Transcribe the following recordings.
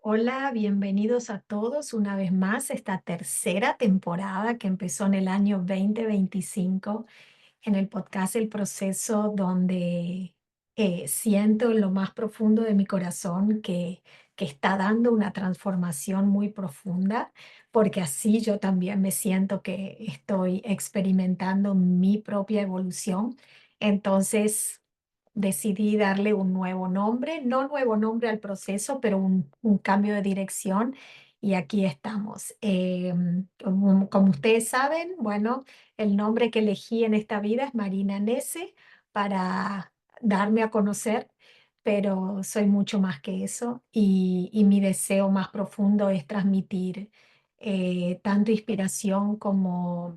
Hola, bienvenidos a todos una vez más a esta tercera temporada que empezó en el año 2025 en el podcast El Proceso, donde siento en lo más profundo de mi corazón que está dando una transformación muy profunda, porque así yo también me siento que estoy experimentando mi propia evolución. Entonces decidí darle un nuevo nombre, no nuevo nombre al proceso, pero un cambio de dirección. Y aquí estamos. Como ustedes saben, bueno, el nombre que elegí en esta vida es Marina Nese para darme a conocer, pero soy mucho más que eso y mi deseo más profundo es transmitir tanto inspiración como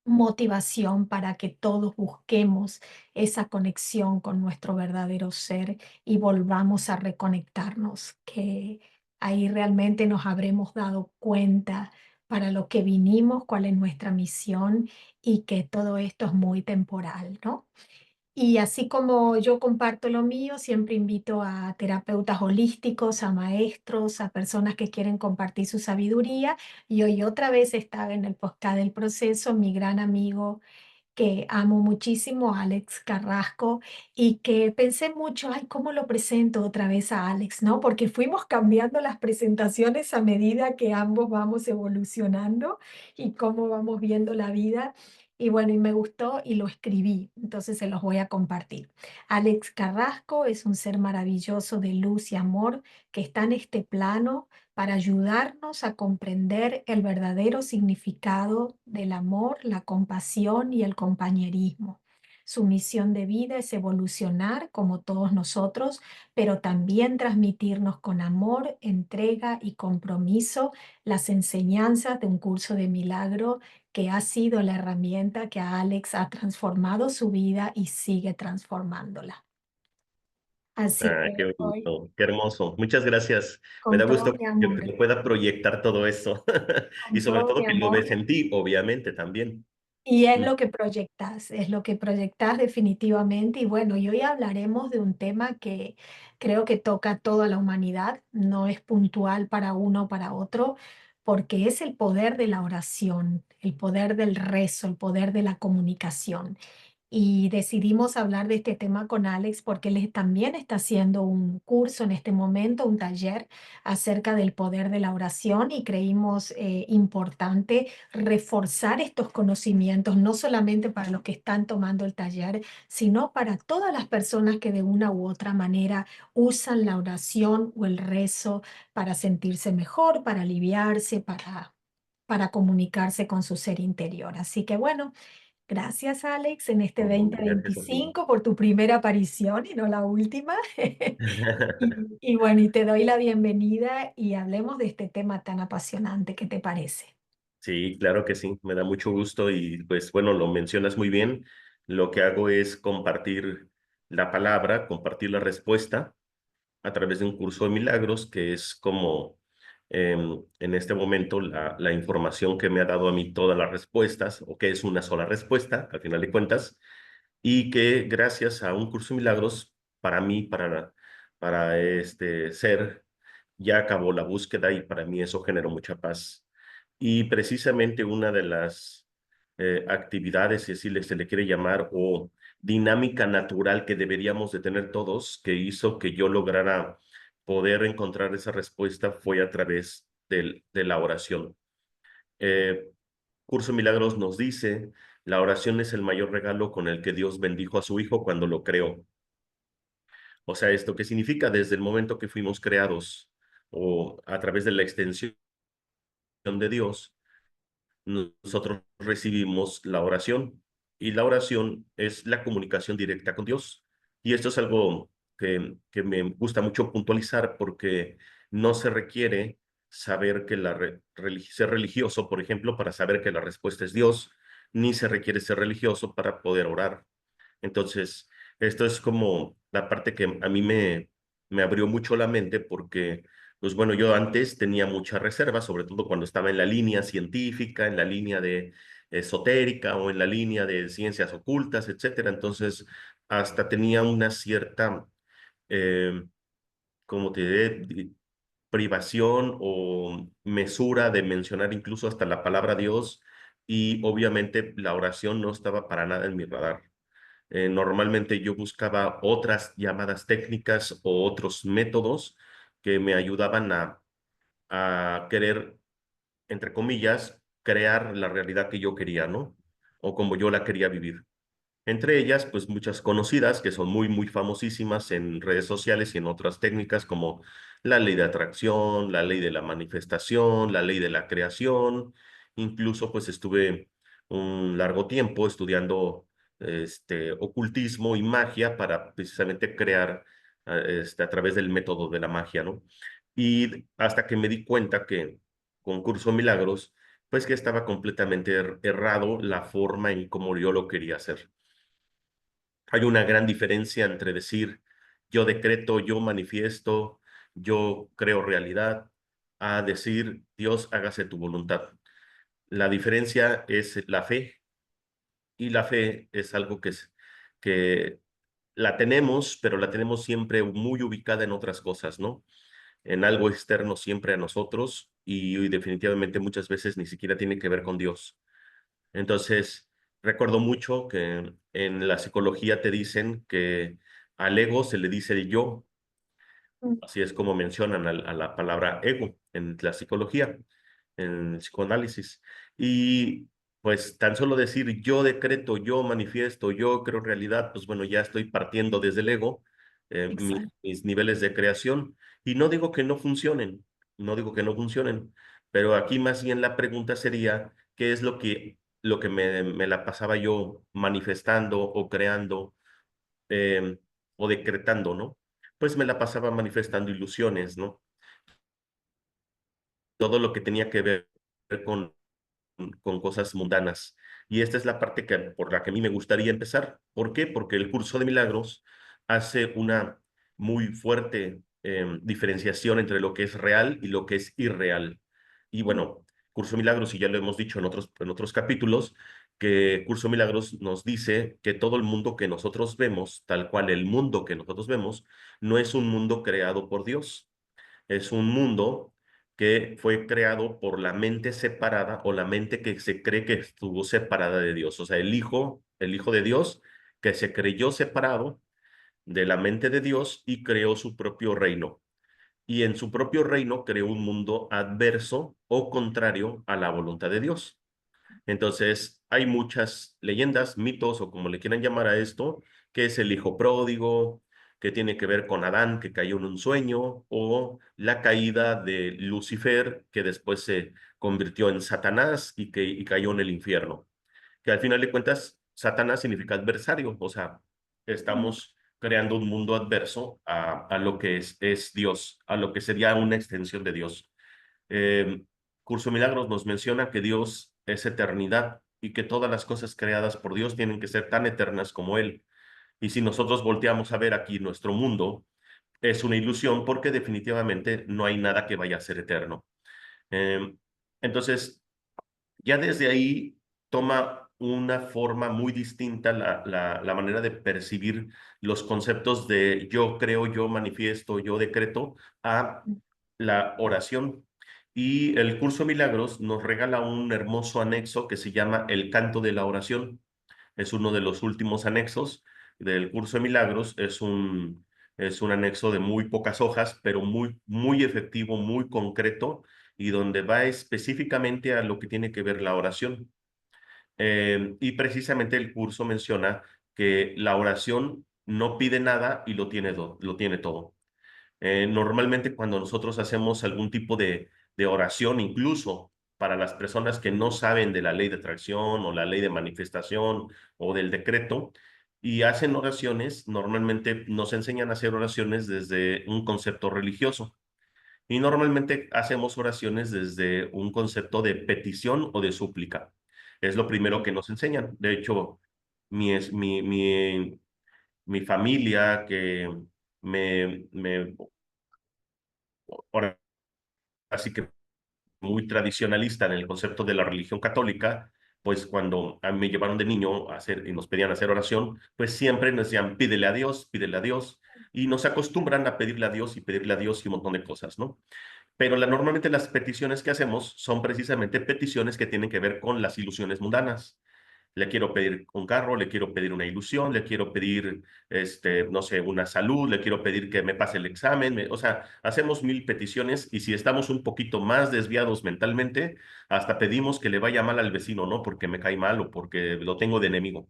motivación para que todos busquemos esa conexión con nuestro verdadero ser y volvamos a reconectarnos, que ahí realmente nos habremos dado cuenta para lo que vinimos, cuál es nuestra misión y que todo esto es muy temporal, ¿no? Y así como yo comparto lo mío, siempre invito a terapeutas holísticos, a maestros, a personas que quieren compartir su sabiduría. Y hoy otra vez estaba en el podcast del proceso mi gran amigo que amo muchísimo, Alex Carrasco, y que pensé mucho, ay, ¿cómo lo presento otra vez a Alex? ¿No? Porque fuimos cambiando las presentaciones a medida que ambos vamos evolucionando y cómo vamos viendo la vida. Y bueno, y me gustó y lo escribí, entonces se los voy a compartir. Alex Carrasco es un ser maravilloso de luz y amor que está en este plano para ayudarnos a comprender el verdadero significado del amor, la compasión y el compañerismo. Su misión de vida es evolucionar como todos nosotros, pero también transmitirnos con amor, entrega y compromiso las enseñanzas de un curso de milagro que ha sido la herramienta que a Alex ha transformado su vida y sigue transformándola. Así Ah, que qué hoy, bonito, qué hermoso. Muchas gracias. Me con da todo gusto mi que amor, se pueda proyectar todo eso. Y con sobre todo todo mi que lo ves amor. en ti, obviamente, también. Y Mm. es lo que proyectas definitivamente. Y bueno, y hoy hablaremos de un tema que creo que toca a toda la humanidad, no es puntual para uno o para otro, porque es el poder de la oración, el poder del rezo, el poder de la comunicación. Y decidimos hablar de este tema con Alex porque él también está haciendo un curso en este momento, un taller acerca del poder de la oración y creímos importante reforzar estos conocimientos, no solamente para los que están tomando el taller, sino para todas las personas que de una u otra manera usan la oración o el rezo para sentirse mejor, para aliviarse, para comunicarse con su ser interior. Así que bueno. Gracias, Alex, en este Oh, dos mil gracias a ti. veinticinco por tu primera aparición y no la última. Y bueno, y te doy la bienvenida y hablemos de este tema tan apasionante. ¿Qué te parece? Sí, claro que sí, me da mucho gusto y pues bueno, lo mencionas muy bien. Lo que hago es compartir la palabra, compartir la respuesta a través de un curso de milagros, que es como en este momento la información que me ha dado a mí todas las respuestas, o que es una sola respuesta, al final de cuentas, y que gracias a un curso de milagros, para mí, para este ser, ya acabó la búsqueda y para mí eso generó mucha paz. Y precisamente una de las actividades, si así se le quiere llamar, o dinámica natural que deberíamos de tener todos, que hizo que yo lograra poder encontrar esa respuesta, fue a través de la oración. Eh, Curso de Milagros nos dice, la oración es el mayor regalo con el que Dios bendijo a su Hijo cuando lo creó. O sea, ¿esto qué significa? Desde el momento que fuimos creados o a través de la extensión de Dios, nosotros recibimos la oración y la oración es la comunicación directa con Dios. Y esto es algo que me gusta mucho puntualizar porque no se requiere saber que ser religioso, por ejemplo, para saber que la respuesta es Dios, ni se requiere ser religioso para poder orar. Entonces, esto es como la parte que a mí me abrió mucho la mente porque, pues bueno, yo antes tenía mucha reserva, sobre todo cuando estaba en la línea científica, en la línea de esotérica o en la línea de ciencias ocultas, etcétera. Entonces, hasta tenía una cierta, eh, como te diré? privación o mesura de mencionar incluso hasta la palabra Dios, y obviamente la oración no estaba para nada en mi radar. Normalmente yo buscaba otras llamadas técnicas o otros métodos que me ayudaban a querer, entre comillas, crear la realidad que yo quería, ¿no? O como yo la quería vivir. Entre ellas, pues muchas conocidas que son muy, muy famosísimas en redes sociales y en otras técnicas como la ley de atracción, la ley de la manifestación, la ley de la creación. Incluso pues estuve un largo tiempo estudiando ocultismo y magia para precisamente crear a través del método de la magia, ¿no? Y hasta que me di cuenta que con Curso Milagros, pues que estaba completamente errado la forma en cómo yo lo quería hacer. Hay una gran diferencia entre decir yo decreto, yo manifiesto, yo creo realidad, a decir Dios hágase tu voluntad. La diferencia es la fe, y la fe es algo que la tenemos, pero la tenemos siempre muy ubicada en otras cosas, ¿no? En algo externo siempre a nosotros, y definitivamente muchas veces ni siquiera tiene que ver con Dios. Entonces, recuerdo mucho que en la psicología te dicen que al ego se le dice el yo, Mm. así es como mencionan a la palabra ego en la psicología, en el psicoanálisis. Y pues tan solo decir yo decreto, yo manifiesto, yo creo realidad, pues bueno, ya estoy partiendo desde el ego, Exacto. mis niveles de creación. Y no digo que no funcionen, no digo que no funcionen, pero aquí más bien la pregunta sería, ¿qué es lo que me la pasaba yo manifestando o creando, eh, o decretando, ¿no? Pues me la pasaba manifestando ilusiones, ¿no? Todo lo que tenía que ver con cosas mundanas. Y esta es la parte por la que a mí me gustaría empezar. ¿Por qué? Porque el curso de milagros hace una muy fuerte diferenciación entre lo que es real y lo que es irreal. Y bueno, curso de milagros, y ya lo hemos dicho en otros capítulos, que curso de milagros nos dice que todo el mundo que nosotros vemos, tal cual el mundo que nosotros vemos, no es un mundo creado por Dios, es un mundo que fue creado por la mente separada, o la mente que se cree que estuvo separada de Dios. O sea, el hijo de Dios que se creyó separado de la mente de Dios y creó su propio reino. Y en su propio reino creó un mundo adverso o contrario a la voluntad de Dios. Entonces, hay muchas leyendas, mitos o como le quieran llamar a esto, que es el hijo pródigo, que tiene que ver con Adán, que cayó en un sueño, o la caída de Lucifer, que después se convirtió en Satanás y cayó en el infierno. Que al final de cuentas, Satanás significa adversario, o sea, estamos creando un mundo adverso a lo que es Dios, a lo que sería una extensión de Dios. Eh, Curso Milagros nos menciona que Dios es eternidad y que todas las cosas creadas por Dios tienen que ser tan eternas como Él. Y si nosotros volteamos a ver aquí nuestro mundo, es una ilusión porque definitivamente no hay nada que vaya a ser eterno. Eh, entonces, ya desde ahí toma una forma muy distinta la manera de percibir los conceptos de yo creo, yo manifiesto, yo decreto, a la oración. Y el curso Milagros nos regala un hermoso anexo que se llama El Canto de la Oración. Es uno de los últimos anexos del curso de Milagros. Es un anexo de muy pocas hojas, pero muy, muy efectivo, muy concreto, y donde va específicamente a lo que tiene que ver la oración. Y precisamente el curso menciona que la oración no pide nada y lo tiene todo. Normalmente cuando nosotros hacemos algún tipo de oración, incluso para las personas que no saben de la ley de atracción o la ley de manifestación o del decreto, y hacen oraciones, normalmente nos enseñan a hacer oraciones desde un concepto religioso. Y normalmente hacemos oraciones desde un concepto de petición o de súplica. Es lo primero que nos enseñan. De hecho, mi familia, que me ahora sí que muy tradicionalista en el concepto de la religión católica, pues cuando a mí me llevaron de niño a hacer y nos pedían hacer oración, pues siempre nos decían, pídele a Dios, y nos acostumbran a pedirle a Dios y pedirle a Dios y un montón de cosas, ¿no? Pero normalmente las peticiones que hacemos son precisamente peticiones que tienen que ver con las ilusiones mundanas. Le quiero pedir un carro, le quiero pedir una ilusión, le quiero pedir, no sé, una salud, le quiero pedir que me pase el examen. O sea, hacemos mil peticiones y si estamos un poquito más desviados mentalmente, hasta pedimos que le vaya mal al vecino, ¿no? Porque me cae mal o porque lo tengo de enemigo.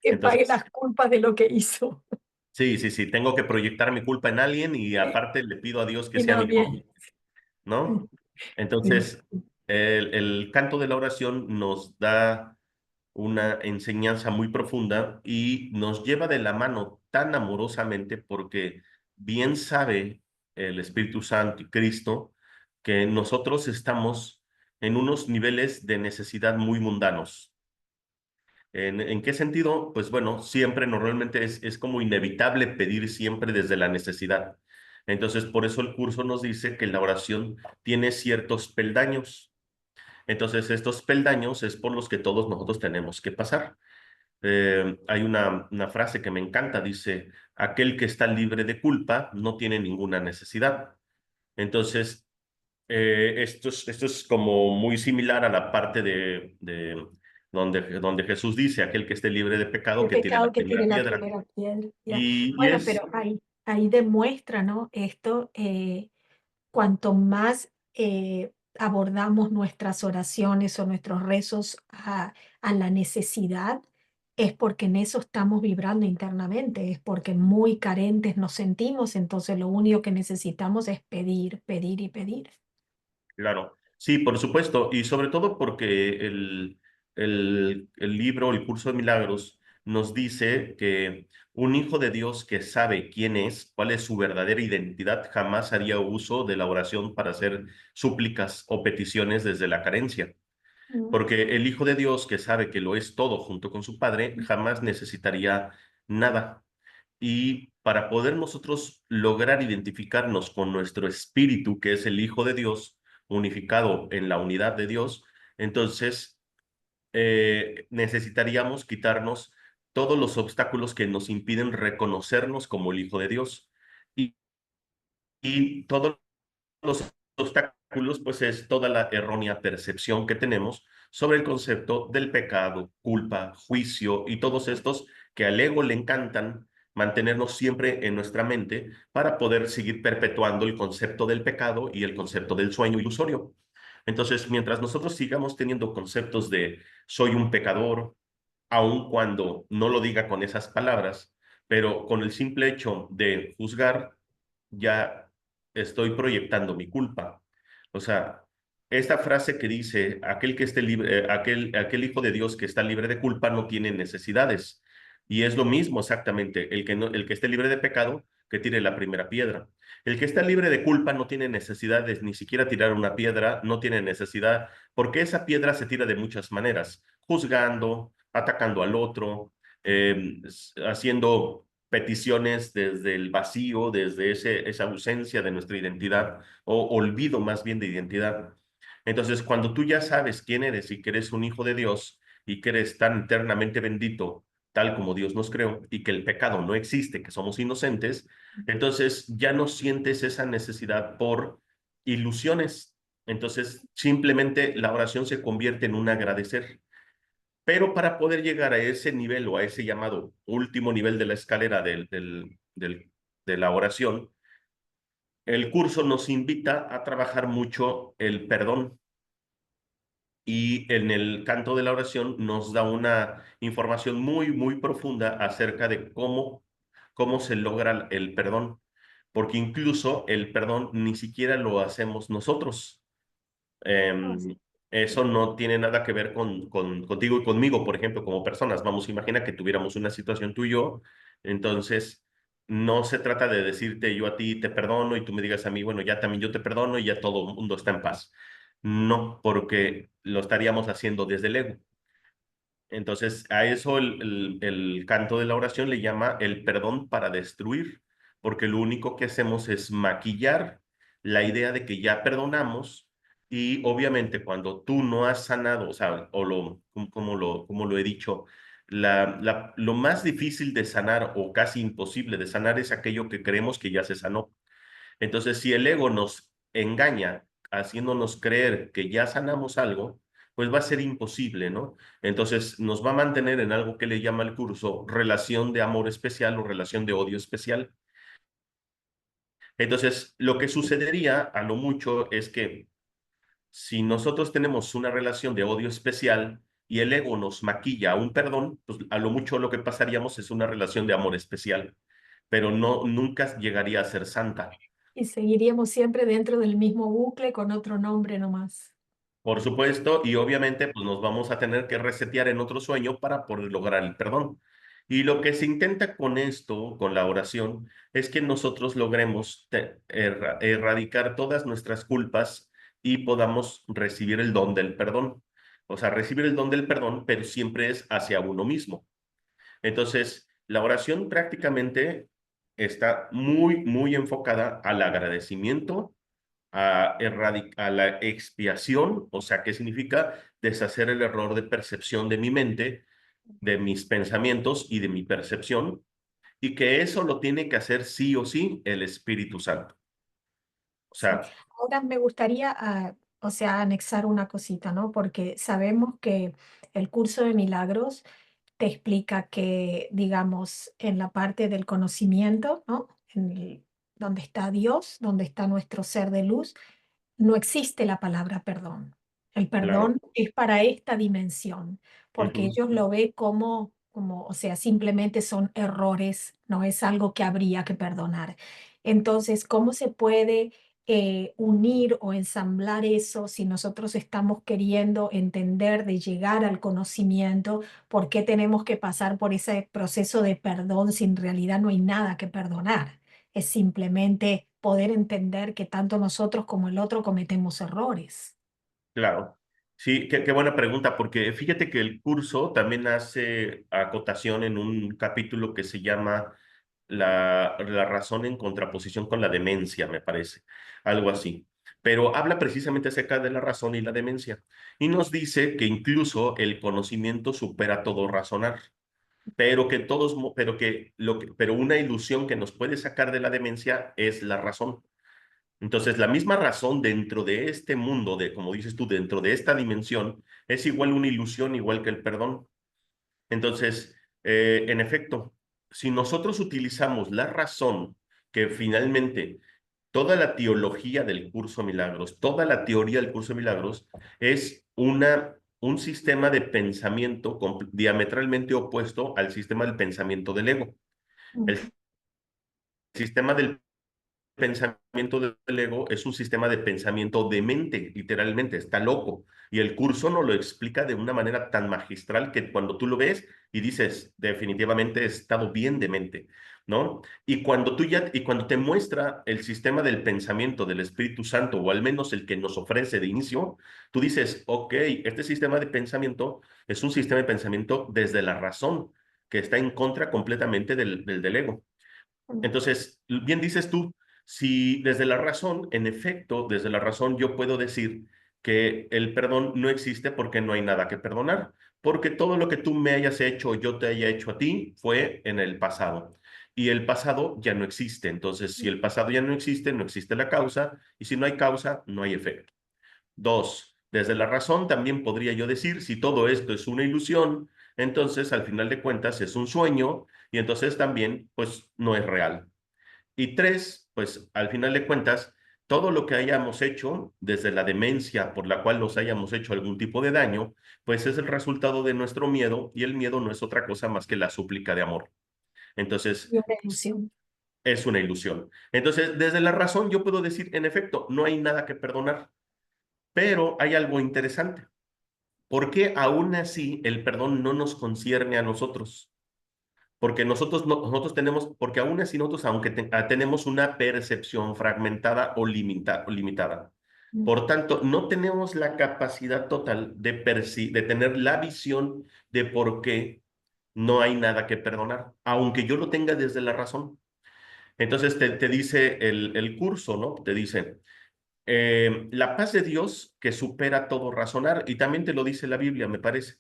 Que pague Entonces, las culpas de lo que hizo. sí, sí, sí, tengo que proyectar mi culpa en alguien y aparte le pido a Dios que Y sea no mi bien. novio, ¿no? Sí. Entonces, el canto de la oración nos da una enseñanza muy profunda y nos lleva de la mano tan amorosamente porque bien sabe el Espíritu Santo y Cristo que nosotros estamos en unos niveles de necesidad muy mundanos. ¿En qué sentido? Pues bueno, siempre normalmente es como inevitable pedir siempre desde la necesidad. Entonces, por eso el curso nos dice que la oración tiene ciertos peldaños. Entonces, estos peldaños es por los que todos nosotros tenemos que pasar. Hay una frase que me encanta, dice, aquel que está libre de culpa no tiene ninguna necesidad. Entonces, esto es como muy similar a la parte de donde Jesús dice, aquel que esté libre de pecado, El que tire la pecado que primera tire la piedra. primera piedra. Ya. Y Bueno, es, pero ahí demuestra, ¿no? Esto, cuanto más abordamos nuestras oraciones o nuestros rezos a la necesidad, es porque en eso estamos vibrando internamente, es porque muy carentes nos sentimos, entonces lo único que necesitamos es pedir, pedir y pedir. claro, sí, por supuesto, y sobre todo porque el libro, el curso de milagros, nos dice que un hijo de Dios que sabe quién es, cuál es su verdadera identidad, jamás haría uso de la oración para hacer súplicas o peticiones desde la carencia. Mm. Porque el hijo de Dios que sabe que lo es todo junto con su padre, jamás necesitaría nada. Y para poder nosotros lograr identificarnos con nuestro espíritu, que es el Hijo de Dios, unificado en la unidad de Dios, entonces necesitaríamos quitarnos todos los obstáculos que nos impiden reconocernos como el Hijo de Dios. Y, y todos los obstáculos, pues es toda la errónea percepción que tenemos sobre el concepto del pecado, culpa, juicio y todos estos que al ego le encantan mantenernos siempre en nuestra mente para poder seguir perpetuando el concepto del pecado y el concepto del sueño ilusorio. Entonces, mientras nosotros sigamos teniendo conceptos de soy un pecador, aun cuando no lo diga con esas palabras, pero con el simple hecho de juzgar, ya estoy proyectando mi culpa. O sea, esta frase que dice, aquel que esté libre, aquel hijo de Dios que está libre de culpa no tiene necesidades. Y es lo mismo exactamente, el que esté libre de pecado, que tire la primera piedra. El que está libre de culpa no tiene necesidades, ni siquiera tirar una piedra, no tiene necesidad, porque esa piedra se tira de muchas maneras, juzgando, atacando al otro, haciendo peticiones desde el vacío, desde esa ausencia de nuestra identidad o olvido más bien de identidad. Entonces, cuando tú ya sabes quién eres y que eres un hijo de Dios y que eres tan eternamente bendito, tal como Dios nos creó, y que el pecado no existe, que somos inocentes, entonces ya no sientes esa necesidad por ilusiones. Entonces, simplemente la oración se convierte en un agradecer. Pero para poder llegar a ese nivel o a ese llamado último nivel de la escalera de la oración, el curso nos invita a trabajar mucho el perdón y en el canto de la oración nos da una información muy, muy profunda acerca de cómo se logra el perdón, porque incluso el perdón ni siquiera lo hacemos nosotros. Ah, sí. Eso no tiene nada que ver contigo y conmigo, por ejemplo, como personas. Vamos, imagina que tuviéramos una situación tú y yo, entonces no se trata de decirte yo a ti te perdono y tú me digas a mí, bueno, ya también yo te perdono y ya todo el mundo está en paz. No, porque lo estaríamos haciendo desde el ego. Entonces, a eso el canto de la oración le llama el perdón para destruir, porque lo único que hacemos es maquillar la idea de que ya perdonamos Y obviamente cuando tú no has sanado, o sea, o como lo he dicho, lo más difícil de sanar o casi imposible de sanar es aquello que creemos que ya se sanó. Entonces, si el ego nos engaña haciéndonos creer que ya sanamos algo, pues va a ser imposible, ¿no? Entonces, nos va a mantener en algo que le llama el curso relación de amor especial o relación de odio especial. Entonces, lo que sucedería a lo mucho es que si nosotros tenemos una relación de odio especial y el ego nos maquilla un perdón, pues a lo mucho lo que pasaríamos es una relación de amor especial, pero no, nunca llegaría a ser santa. Y seguiríamos siempre dentro del mismo bucle con otro nombre nomás. Por supuesto, y obviamente pues nos vamos a tener que resetear en otro sueño para poder lograr el perdón. Y lo que se intenta con esto, con la oración, es que nosotros logremos erradicar todas nuestras culpas y podamos recibir el don del perdón. O sea, recibir el don del perdón, pero siempre es hacia uno mismo. Entonces, la oración prácticamente está muy, muy enfocada al agradecimiento a la expiación, o sea, ¿qué significa? Deshacer el error de percepción de mi mente, de mis pensamientos y de mi percepción, y que eso lo tiene que hacer sí o sí el Espíritu Santo. O Sí. sea, Ahora me gustaría, o sea, anexar una cosita, ¿no? Porque sabemos que el curso de milagros te explica que, digamos, en la parte del conocimiento, ¿no? Donde está Dios, donde está nuestro ser de luz, no existe la palabra perdón. El claro. perdón es para esta dimensión, porque Ujú. ellos lo ven como, o sea, simplemente son errores, no es algo que habría que perdonar. Entonces, ¿cómo se puede unir o ensamblar eso si nosotros estamos queriendo entender de llegar al conocimiento? ¿Por qué tenemos que pasar por ese proceso de perdón si en realidad no hay nada que perdonar? Es simplemente poder entender que tanto nosotros como el otro cometemos errores. Claro. Sí, qué buena pregunta, porque fíjate que el curso también hace acotación en un capítulo que se llama la razón en contraposición con la demencia, me parece, algo así. Pero habla precisamente acerca de la razón y la demencia. Y nos dice que incluso el conocimiento supera todo razonar, pero que pero una ilusión que nos puede sacar de la demencia es la razón. Entonces, la misma razón dentro de este mundo, como dices tú, dentro de esta dimensión, es igual una ilusión, igual que el perdón. Entonces, en efecto, si nosotros utilizamos la razón, que finalmente toda la teología del curso Milagros, toda la teoría del curso Milagros es un sistema de pensamiento diametralmente opuesto al sistema del pensamiento del ego. El Ujú. sistema del pensamiento del ego es un sistema de pensamiento demente, literalmente, está loco. Y el curso nos lo explica de una manera tan magistral que cuando tú lo ves y dices, definitivamente he estado bien demente, ¿no? Y cuando te muestra el sistema del pensamiento del Espíritu Santo, o al menos el que nos ofrece de inicio, tú dices, ok, este sistema de pensamiento es un sistema de pensamiento desde la razón, que está en contra completamente del ego. Entonces, bien dices tú, si desde la razón, en efecto, desde la razón yo puedo decir que el perdón no existe porque no hay nada que perdonar, porque todo lo que tú me hayas hecho o yo te haya hecho a ti fue en el pasado. Y el pasado ya no existe. Entonces, si el pasado ya no existe, no existe la causa, y si no hay causa, no hay efecto. Dos, desde la razón también podría yo decir, si todo esto es una ilusión, entonces al final de cuentas es un sueño y entonces también pues no es real. Y tres, pues al final de cuentas, todo lo que hayamos hecho, desde la demencia por la cual nos hayamos hecho algún tipo de daño, pues es el resultado de nuestro miedo y el miedo no es otra cosa más que la súplica de amor. Entonces, Y una ilusión. es una ilusión. Entonces, desde la razón yo puedo decir, en efecto, no hay nada que perdonar, pero hay algo interesante. ¿Por qué aún así el perdón no nos concierne a nosotros? Porque nosotros tenemos, porque aún así nosotros, aunque tenemos una percepción fragmentada o limitada, Mm. por tanto, no tenemos la capacidad total de tener la visión de por qué no hay nada que perdonar, aunque yo lo tenga desde la razón. Entonces te dice el curso, ¿no? Te dice, la paz de Dios que supera todo razonar, y también te lo dice la Biblia, me parece.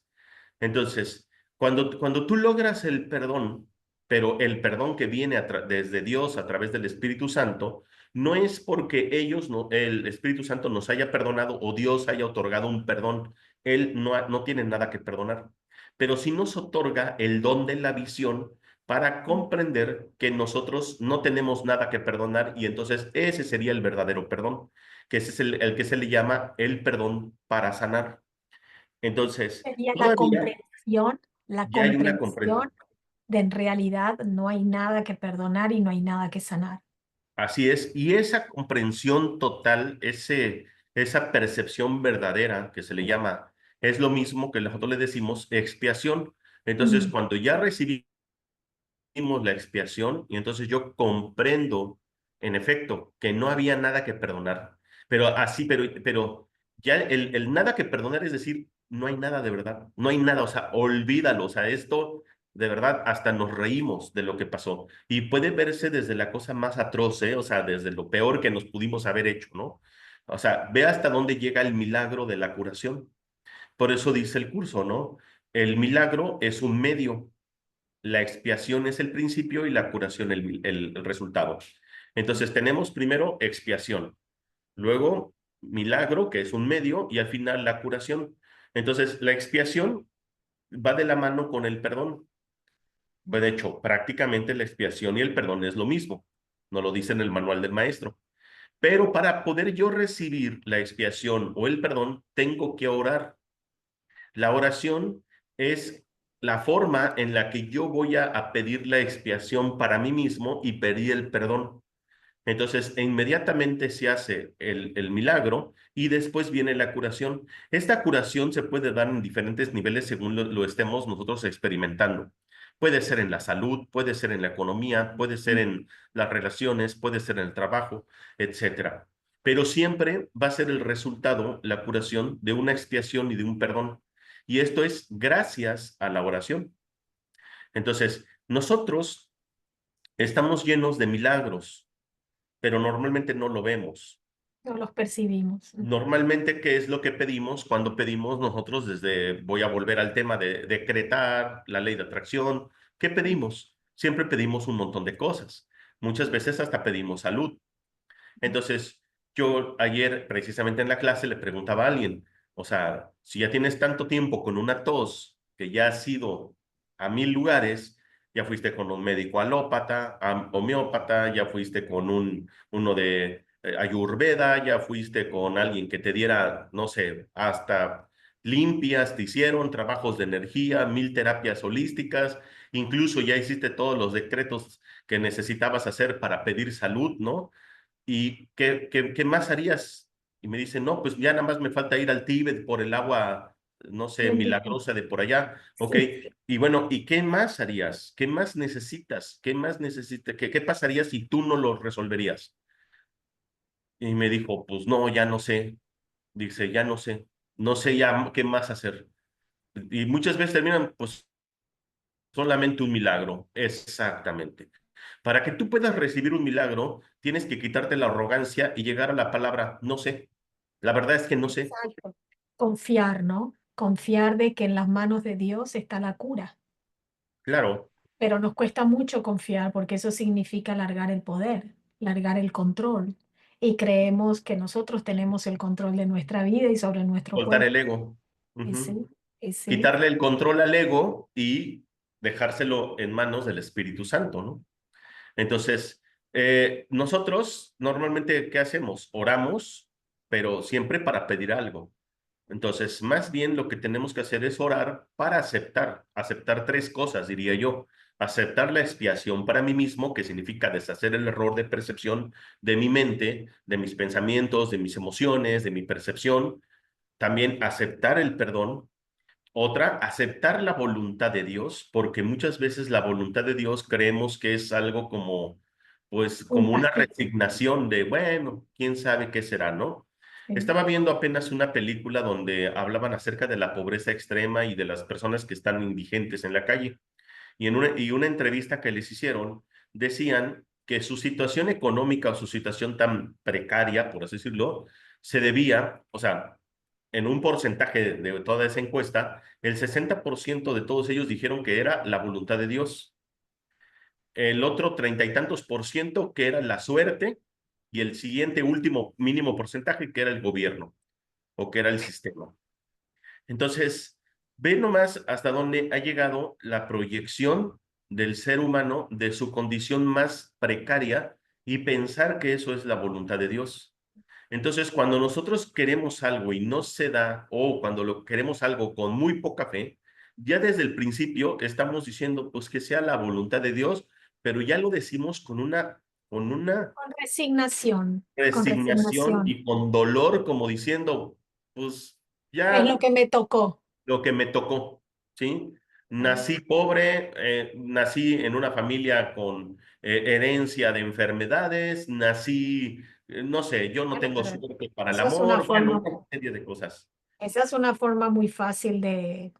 Entonces, cuando tú logras el perdón, pero el perdón que viene desde Dios a través del Espíritu Santo, no es porque el Espíritu Santo nos haya perdonado o Dios haya otorgado un perdón. Él no tiene nada que perdonar, pero sí nos otorga el don de la visión para comprender que nosotros no tenemos nada que perdonar, y entonces ese sería el verdadero perdón, que ese es el que se le llama el perdón para sanar. Entonces, Sería todavía la ya hay una comprensión. comprensión de en realidad no hay nada que perdonar y no hay nada que sanar. Así es, y esa comprensión total, esa percepción verdadera que se le llama, es lo mismo que nosotros le decimos expiación. Entonces, Mm. cuando ya recibimos la expiación, y entonces yo comprendo, en efecto, que no había nada que perdonar, pero ya el nada que perdonar es decir, no hay nada de verdad, no hay nada, o sea, olvídalo, o sea, esto de verdad hasta nos reímos de lo que pasó, y puede verse desde la cosa más atroz, ¿eh? O sea, desde lo peor que nos pudimos haber hecho, ¿no? O sea, ve hasta dónde llega el milagro de la curación. Por eso dice el curso, ¿no? El milagro es un medio, la expiación es el principio y la curación el resultado. Entonces tenemos primero expiación, luego milagro, que es un medio, y al final la curación. Entonces la expiación va de la mano con el perdón. Pues, de hecho, prácticamente la expiación y el perdón es lo mismo, nos lo dice en el manual del maestro. Pero para poder yo recibir la expiación o el perdón, tengo que orar. La oración es la forma en la que yo voy a pedir la expiación para mí mismo y pedir el perdón. Entonces, inmediatamente se hace el milagro y después viene la curación. Esta curación se puede dar en diferentes niveles según lo estemos nosotros experimentando. Puede ser en la salud, puede ser en la economía, puede ser en las relaciones, puede ser en el trabajo, etcétera. Pero siempre va a ser el resultado, la curación, de una expiación y de un perdón. Y esto es gracias a la oración. Entonces, nosotros estamos llenos de milagros, pero normalmente no lo vemos. No los percibimos. Normalmente, ¿qué es lo que pedimos cuando pedimos nosotros voy a volver al tema de decretar, la ley de atracción? ¿Qué pedimos? Siempre pedimos un montón de cosas. Muchas veces hasta pedimos salud. Entonces, yo ayer precisamente en la clase le preguntaba a alguien, o sea, si ya tienes tanto tiempo con una tos que ya has ido a 1000 lugares, ya fuiste con un médico alópata, homeópata, ya fuiste con uno de Ayurveda, ya fuiste con alguien que te diera, no sé, hasta limpias, te hicieron trabajos de energía, 1000 terapias holísticas, incluso ya hiciste todos los decretos que necesitabas hacer para pedir salud, ¿no? ¿Y qué más harías? Y me dice, no, pues ya nada más me falta ir al Tíbet por el agua, no sé, Bendito. milagrosa de por allá. Ok, Sí. y bueno, ¿y qué más harías? ¿Qué más necesitas? ¿Qué más necesitas? ¿Qué pasaría si tú no lo resolverías? Y me dijo, pues no, ya no sé. Dice, ya no sé. No sé ya qué más hacer. Y muchas veces terminan, pues solamente un milagro. Exactamente. Para que tú puedas recibir un milagro, tienes que quitarte la arrogancia y llegar a la palabra no sé. La verdad es que no sé. Exacto. Confiar, ¿no? Confiar de que en las manos de Dios está la cura. Claro, Pero nos cuesta mucho confiar porque eso significa largar el poder, largar el control. Y creemos que nosotros tenemos el control de nuestra vida y sobre nuestro soltar cuerpo. el ego. Y Ujú. sí, y sí. Quitarle el control al ego y dejárselo en manos del Espíritu Santo, ¿no? Entonces, nosotros normalmente, ¿qué hacemos? Oramos, pero siempre para pedir algo. Entonces, más bien lo que tenemos que hacer es orar para aceptar tres cosas, diría yo. Aceptar la expiación para mí mismo, que significa deshacer el error de percepción de mi mente, de mis pensamientos, de mis emociones, de mi percepción. También aceptar el perdón. Otra, aceptar la voluntad de Dios, porque muchas veces la voluntad de Dios creemos que es algo como, pues, Un como una castigo. resignación de, bueno, quién sabe qué será, ¿no? Sí. Estaba viendo apenas una película donde hablaban acerca de la pobreza extrema y de las personas que están indigentes en la calle. Y en una entrevista que les hicieron, decían que su situación económica o su situación tan precaria, por así decirlo, se debía, o sea, en un porcentaje de toda esa encuesta, el 60% de todos ellos dijeron que era la voluntad de Dios. El otro treinta y tantos por ciento que era la suerte y el siguiente último mínimo porcentaje que era el gobierno o que era el sistema. Entonces, ve nomás hasta dónde ha llegado la proyección del ser humano de su condición más precaria y pensar que eso es la voluntad de Dios. Entonces, cuando nosotros queremos algo y no se da, o cuando queremos algo con muy poca fe, ya desde el principio estamos diciendo, pues que sea la voluntad de Dios, pero ya lo decimos con una Con resignación resignación. y con dolor, como diciendo, pues Es lo ya que me tocó. lo que me tocó, ¿sí? Ah, Nací pobre, nací en una familia con herencia de enfermedades, nací, no sé, yo no bueno, tengo pero suerte para el eso es una amor, bueno, forma, una serie de cosas. esa es una forma muy fácil de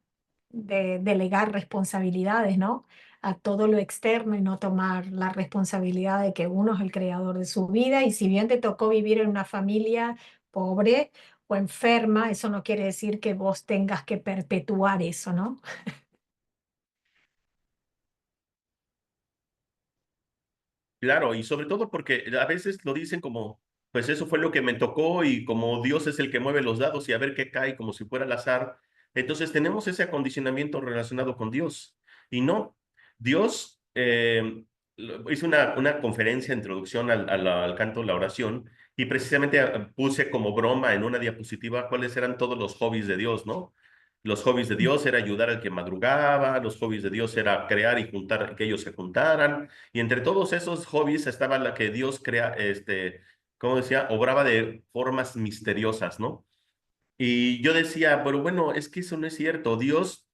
delegar responsabilidades, ¿no? A todo lo externo y no tomar la responsabilidad de que uno es el creador de su vida y si bien te tocó vivir en una familia pobre o enferma, eso no quiere decir que vos tengas que perpetuar eso, ¿no? Claro, y sobre todo porque a veces lo dicen como, pues eso fue lo que me tocó y como Dios es el que mueve los dados y a ver qué cae como si fuera al azar. Entonces tenemos ese acondicionamiento relacionado con Dios. Y no, Dios hizo una conferencia de introducción al canto, la oración, y precisamente puse como broma en una diapositiva cuáles eran todos los hobbies de Dios, ¿no? Los hobbies de Dios era ayudar al que madrugaba, los hobbies de Dios era crear y juntar, que ellos se juntaran. Y entre todos esos hobbies estaba la que Dios crea, como decía, obraba de formas misteriosas, ¿no? Y yo decía, pero bueno, es que eso no es cierto. Dios,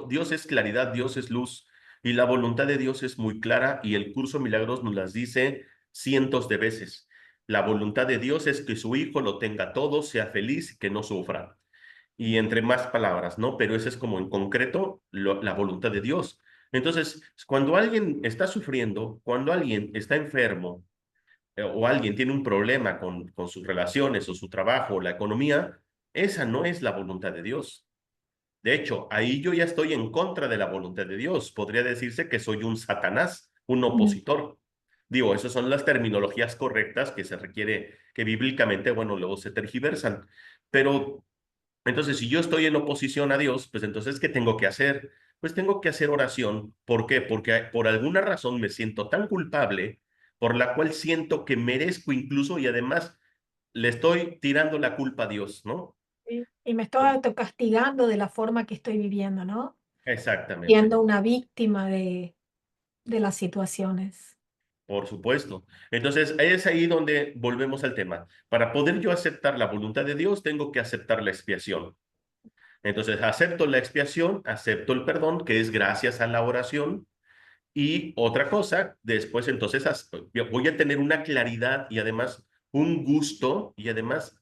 Dios es claridad, Dios es luz. Y la voluntad de Dios es muy clara y el curso Milagros nos las dice cientos de veces. La voluntad de Dios es que su hijo lo tenga todo, sea feliz y que no sufra y entre más palabras, ¿no? Pero ese es como en concreto la voluntad de Dios. Entonces, cuando alguien está sufriendo, cuando alguien está enfermo o alguien tiene un problema con sus relaciones o su trabajo o la economía, esa no es la voluntad de Dios. De hecho, ahí yo ya estoy en contra de la voluntad de Dios. Podría decirse que soy un Satanás, un Mm. opositor. Digo, esas son las terminologías correctas que se requiere, que bíblicamente, bueno, luego se tergiversan. Pero entonces, si yo estoy en oposición a Dios, pues entonces, ¿qué tengo que hacer? Pues tengo que hacer oración. ¿Por qué? Porque por alguna razón me siento tan culpable, por la cual siento que merezco incluso y además le estoy tirando la culpa a Dios, ¿no? Sí. Y me estoy autocastigando de la forma que estoy viviendo, ¿no? Exactamente, Siendo una víctima de las situaciones. por supuesto. Entonces, es ahí donde volvemos al tema. Para poder yo aceptar la voluntad de Dios, tengo que aceptar la expiación. Entonces, acepto la expiación, acepto el perdón, que es gracias a la oración. Y otra cosa, después entonces voy a tener una claridad y además un gusto y además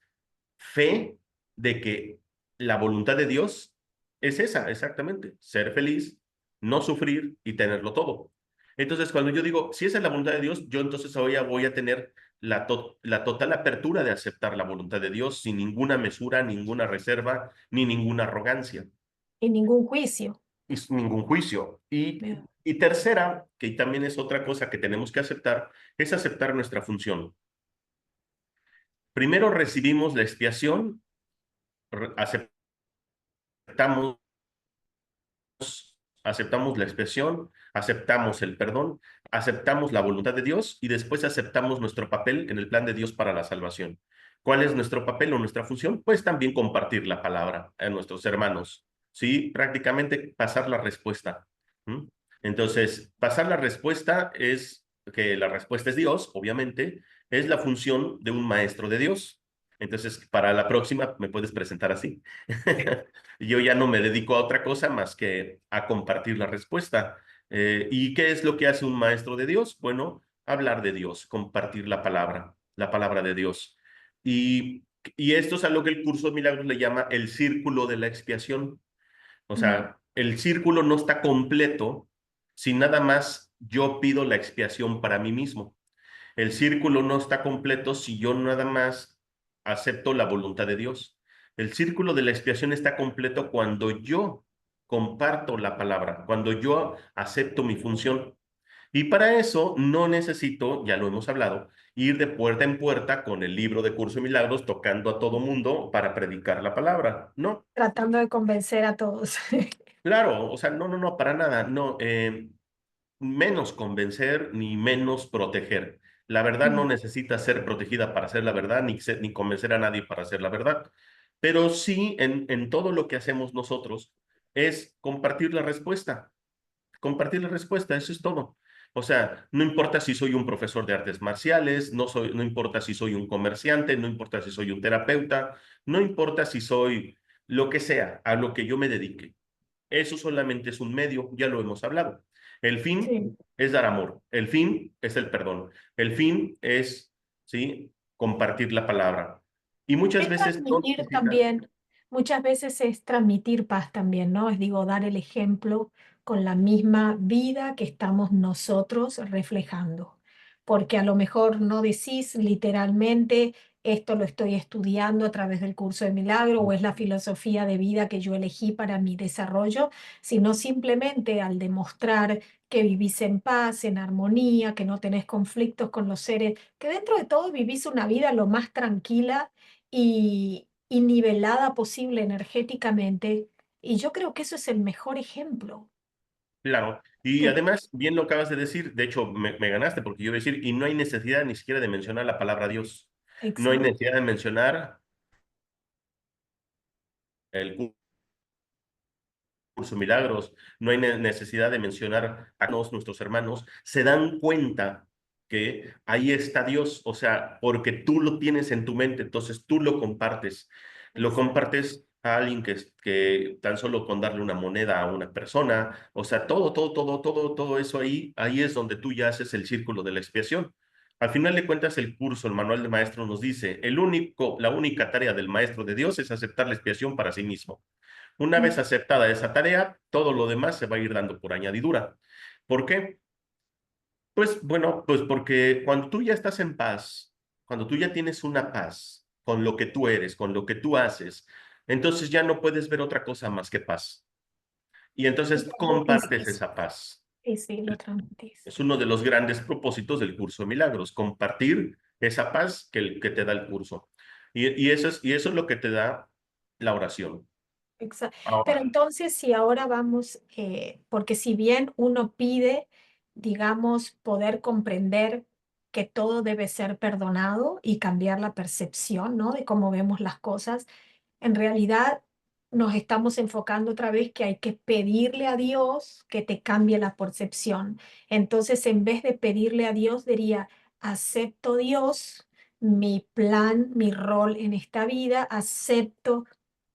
fe de que la voluntad de Dios es esa, exactamente, ser feliz, no sufrir y tenerlo todo. Entonces, cuando yo digo, si esa es la voluntad de Dios, yo entonces ahora voy a tener la total apertura de aceptar la voluntad de Dios sin ninguna mesura, ninguna reserva, ni ninguna arrogancia Y ningún juicio. y sin ningún juicio. Mira. Y tercera, que también es otra cosa que tenemos que aceptar, es aceptar nuestra función. Primero recibimos la expiación, aceptamos, aceptamos la expiación, aceptamos el perdón, aceptamos la voluntad de Dios y después aceptamos nuestro papel en el plan de Dios para la salvación. ¿Cuál es nuestro papel o nuestra función? Pues también compartir la palabra a nuestros hermanos, ¿sí? Prácticamente pasar la respuesta. ¿Mm? Entonces, pasar la respuesta es que la respuesta es Dios, obviamente, es la función de un maestro de Dios. Entonces, para la próxima me puedes presentar así. Yo ya no me dedico a otra cosa más que a compartir la respuesta. ¿Y qué es lo que hace un maestro de Dios? Bueno, hablar de Dios, compartir la palabra de Dios. Y, y esto es a lo que el curso de milagros le llama el círculo de la expiación. O Mm. sea, el círculo no está completo si nada más yo pido la expiación para mí mismo. El círculo no está completo si yo nada más acepto la voluntad de Dios. El círculo de la expiación está completo cuando yo comparto la palabra, cuando yo acepto mi función. Y para eso no necesito, ya lo hemos hablado, ir de puerta en puerta con el libro de Curso de Milagros tocando a todo mundo para predicar la palabra. No, Tratando de convencer a todos. claro, o sea, no, no, no, para nada, no. Menos convencer ni menos proteger. La verdad no Mm. necesita ser protegida para ser la verdad, ni convencer a nadie para ser la verdad. Pero sí, en todo lo que hacemos nosotros es compartir la respuesta, eso es todo. O sea, no importa si soy un profesor de artes marciales, no importa si soy un comerciante, no importa si soy un terapeuta, no importa si soy lo que sea, a lo que yo me dedique. Eso solamente es un medio, ya lo hemos hablado. El fin Sí. es dar amor, el fin es el perdón, el fin es, ¿sí? Compartir la palabra. Y muchas Es veces no transmitir necesitas, también, muchas veces es transmitir paz también, ¿no? Es digo, dar el ejemplo con la misma vida que estamos nosotros reflejando. Porque a lo mejor no decís literalmente, esto lo estoy estudiando a través del curso de milagro o es la filosofía de vida que yo elegí para mi desarrollo, sino simplemente al demostrar que vivís en paz, en armonía, que no tenés conflictos con los seres, que dentro de todo vivís una vida lo más tranquila y nivelada posible energéticamente. Y yo creo que eso es el mejor ejemplo. claro. Y Que, además, bien lo acabas de decir, de hecho me ganaste porque yo iba a decir, y no hay necesidad ni siquiera de mencionar la palabra Dios. No hay exacto, necesidad de mencionar el curso Milagros, no hay necesidad de mencionar a todos nuestros hermanos, se dan cuenta que ahí está Dios, o sea, porque tú lo tienes en tu mente, entonces tú lo exacto, compartes a alguien que tan solo con darle una moneda a una persona, o sea, todo eso ahí es donde tú ya haces el círculo de la expiación. Al final de cuentas, el curso, el manual de maestro nos dice, la única tarea del maestro de Dios es aceptar la expiación para sí mismo. Una vez mm, aceptada esa tarea, todo lo demás se va a ir dando por añadidura. ¿Por qué? Pues bueno, pues porque cuando tú ya estás en paz, cuando tú ya tienes una paz con lo que tú eres, con lo que tú haces, entonces ya no puedes ver otra cosa más que paz. Y y entonces transmitís compartes eso. esa paz. Y sí, lo transmitís. Es uno de los grandes propósitos del curso de milagros, compartir esa paz que te da el curso. Y eso es lo que te da la oración. Pero Ahora, entonces, si ahora vamos, porque si bien uno pide, digamos, poder comprender que todo debe ser perdonado y cambiar la percepción, ¿no? De cómo vemos las cosas, en realidad nos estamos enfocando otra vez que hay que pedirle a Dios que te cambie la percepción. Entonces, en vez de pedirle a Dios, diría, acepto Dios, mi plan, mi rol en esta vida, acepto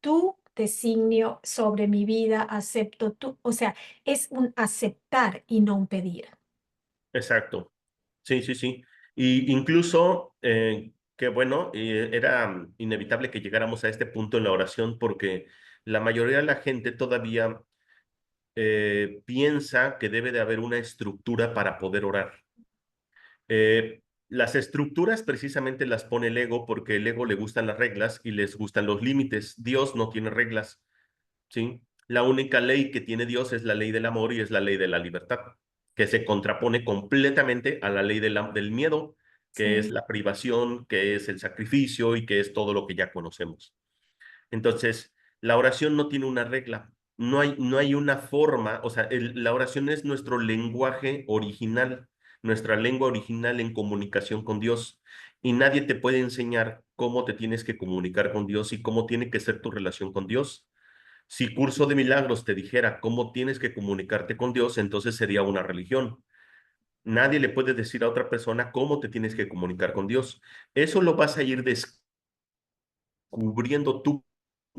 tu designio sobre mi vida, acepto tú. O sea, es un aceptar y no un pedir. exacto. Sí, sí, sí. Y incluso, que bueno, era inevitable que llegáramos a este punto en la oración porque la mayoría de la gente todavía piensa que debe de haber una estructura para poder orar. Las estructuras precisamente las pone el ego porque el ego le gustan las reglas y les gustan los límites. Dios no tiene reglas, ¿sí? La única ley que tiene Dios es la ley del amor y es la ley de la libertad, que se contrapone completamente a la ley del miedo, que es Sí, la privación, que es el sacrificio y que es todo lo que ya conocemos. Entonces, la oración no tiene una regla, no hay una forma, o sea, la oración es nuestro lenguaje original, nuestra lengua original en comunicación con Dios. Y nadie te puede enseñar cómo te tienes que comunicar con Dios y cómo tiene que ser tu relación con Dios. Si Curso de Milagros te dijera cómo tienes que comunicarte con Dios, entonces sería una religión. Nadie le puede decir a otra persona cómo te tienes que comunicar con Dios. Eso lo vas a ir descubriendo tú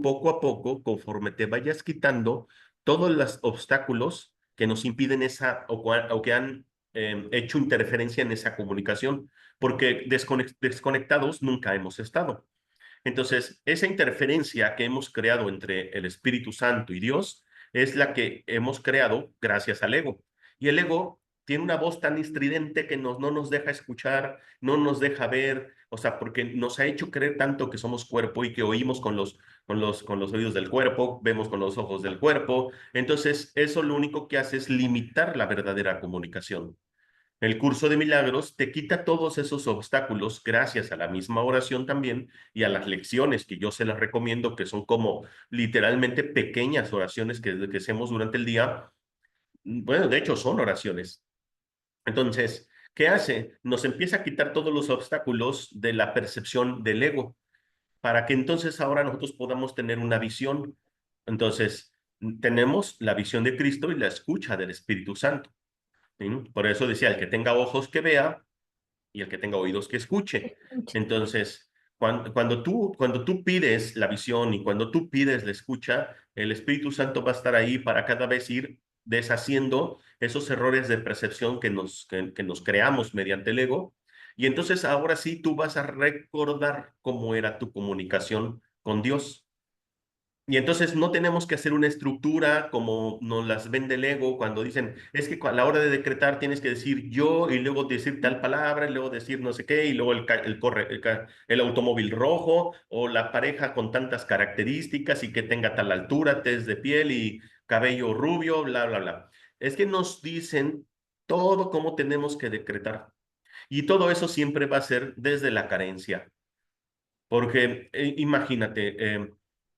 poco a poco conforme te vayas quitando todos los obstáculos que nos impiden o que han hecho interferencia en esa comunicación, porque desconectados nunca hemos estado. Entonces, esa interferencia que hemos creado entre el Espíritu Santo y Dios es la que hemos creado gracias al ego. Y el ego tiene una voz tan estridente que no nos deja escuchar, no nos deja ver, o sea, porque nos ha hecho creer tanto que somos cuerpo y que oímos con los oídos del cuerpo, vemos con los ojos del cuerpo. Entonces, eso lo único que hace es limitar la verdadera comunicación. El curso de milagros te quita todos esos obstáculos gracias a la misma oración también y a las lecciones que yo se las recomiendo, que son como literalmente pequeñas oraciones que hacemos durante el día. Bueno, de hecho son oraciones. Entonces, ¿qué hace? Nos empieza a quitar todos los obstáculos de la percepción del ego para que entonces ahora nosotros podamos tener una visión. Entonces, tenemos la visión de Cristo y la escucha del Espíritu Santo. ¿Sí? Por eso decía, el que tenga ojos que vea y el que tenga oídos que escuche. Escuche. Entonces, cuando tú pides la visión y cuando tú pides la escucha, el Espíritu Santo va a estar ahí para cada vez ir deshaciendo esos errores de percepción que nos creamos mediante el ego. Y entonces ahora sí tú vas a recordar cómo era tu comunicación con Dios. Y entonces no tenemos que hacer una estructura como nos las vende el ego cuando dicen, es que a la hora de decretar tienes que decir yo y luego decir tal palabra y luego decir no sé qué y luego el automóvil rojo o la pareja con tantas características y que tenga tal altura, tez de piel y cabello rubio, bla, bla, bla. Es que nos dicen todo cómo tenemos que decretar. Y todo eso siempre va a ser desde la carencia. Porque imagínate,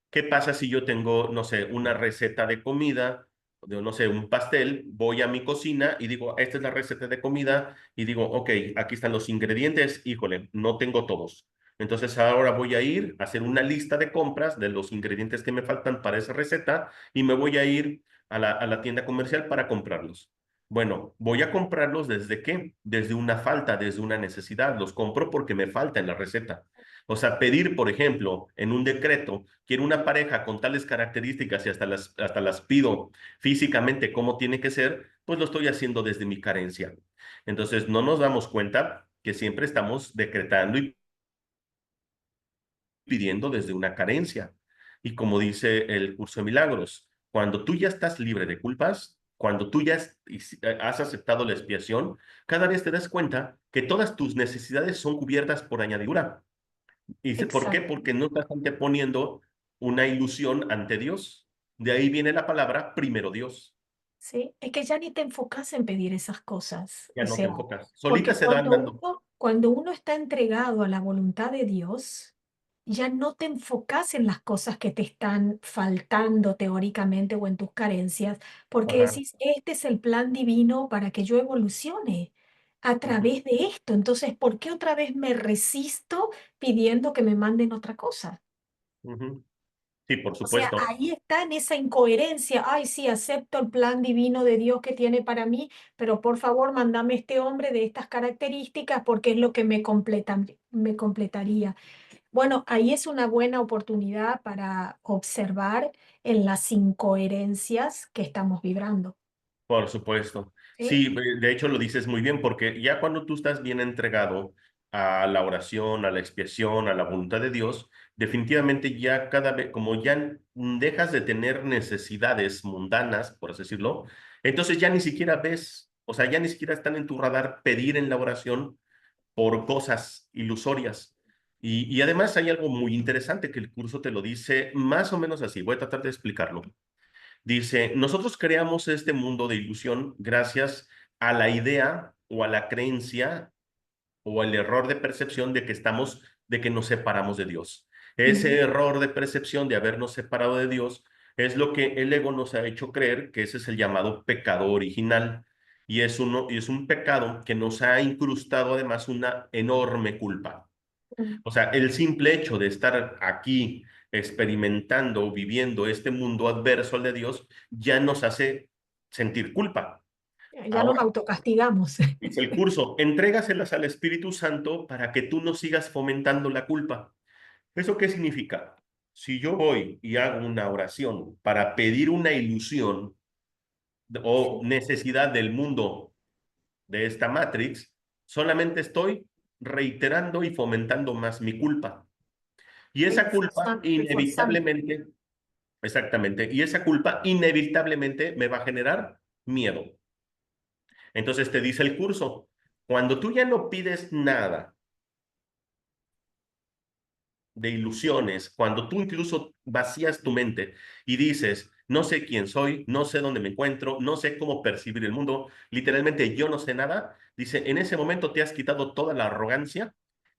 ¿qué pasa si yo tengo, no sé, una receta de comida, de, no sé, un pastel, voy a mi cocina y digo, esta es la receta de comida y digo, ok, aquí están los ingredientes, híjole, no tengo todos. Entonces ahora voy a ir a hacer una lista de compras de los ingredientes que me faltan para esa receta y me voy a ir a la tienda comercial para comprarlos. Bueno, voy a comprarlos desde qué? Desde una falta, desde una necesidad. Los compro porque me falta en la receta. O sea, pedir, por ejemplo, en un decreto, quiero una pareja con tales características y hasta las pido físicamente cómo tiene que ser, pues lo estoy haciendo desde mi carencia. Entonces, no nos damos cuenta que siempre estamos decretando y pidiendo desde una carencia. Y como dice el curso de milagros, cuando tú ya estás libre de culpas, cuando tú ya has aceptado la expiación, cada vez te das cuenta que todas tus necesidades son cubiertas por añadidura. ¿Y dice, por qué? Exacto. Porque no estás anteponiendo una ilusión ante Dios. De ahí viene la palabra primero Dios. Sí, es que ya ni te enfocas en pedir esas cosas. Ya O no te sea, enfocas. porque Solitas se dan dando. cuando uno está entregado a la voluntad de Dios, ya no te enfocas en las cosas que te están faltando teóricamente o en tus carencias, porque Ajá. decís, este es el plan divino para que yo evolucione a Ujú, través de esto. Entonces, ¿por qué otra vez me resisto pidiendo que me manden otra cosa? ujú. Sí, por O sea, supuesto. ahí está en esa incoherencia. Ay, sí, acepto el plan divino de Dios que tiene para mí, pero por favor, mándame este hombre de estas características porque es lo que me completaría. Bueno, ahí es una buena oportunidad para observar en las incoherencias que estamos vibrando. Por supuesto. ¿Sí? Sí, de hecho lo dices muy bien, porque ya cuando tú estás bien entregado a la oración, a la expiación, a la voluntad de Dios, definitivamente ya cada vez, como ya dejas de tener necesidades mundanas, por así decirlo, entonces ya ni siquiera ves, o sea, ya ni siquiera están en tu radar pedir en la oración por cosas ilusorias. Y además hay algo muy interesante que el curso te lo dice más o menos así. Voy a tratar de explicarlo. Dice, nosotros creamos este mundo de ilusión gracias a la idea o a la creencia o al error de percepción de que nos separamos de Dios. Ese Ujú. error de percepción de habernos separado de Dios es lo que el ego nos ha hecho creer que ese es el llamado pecado original. Y es un pecado que nos ha incrustado además una enorme culpa. Mm. O sea, el simple hecho de estar aquí experimentando, viviendo este mundo adverso al de Dios, ya nos hace sentir culpa. Ya nos Ahora, autocastigamos. dice el curso, entrégaselas al Espíritu Santo para que tú no sigas fomentando la culpa. ¿Eso qué significa? Si yo voy y hago una oración para pedir una ilusión o Sí, necesidad del mundo de esta Matrix, solamente estoy reiterando y fomentando más mi culpa. Y esa culpa reforzando. inevitablemente, exactamente, y esa culpa inevitablemente me va a generar miedo. Entonces te dice el curso, cuando tú ya no pides nada de ilusiones, cuando tú incluso vacías tu mente y dices, no sé quién soy, no sé dónde me encuentro, no sé cómo percibir el mundo, literalmente yo no sé nada, dice, en ese momento te has quitado toda la arrogancia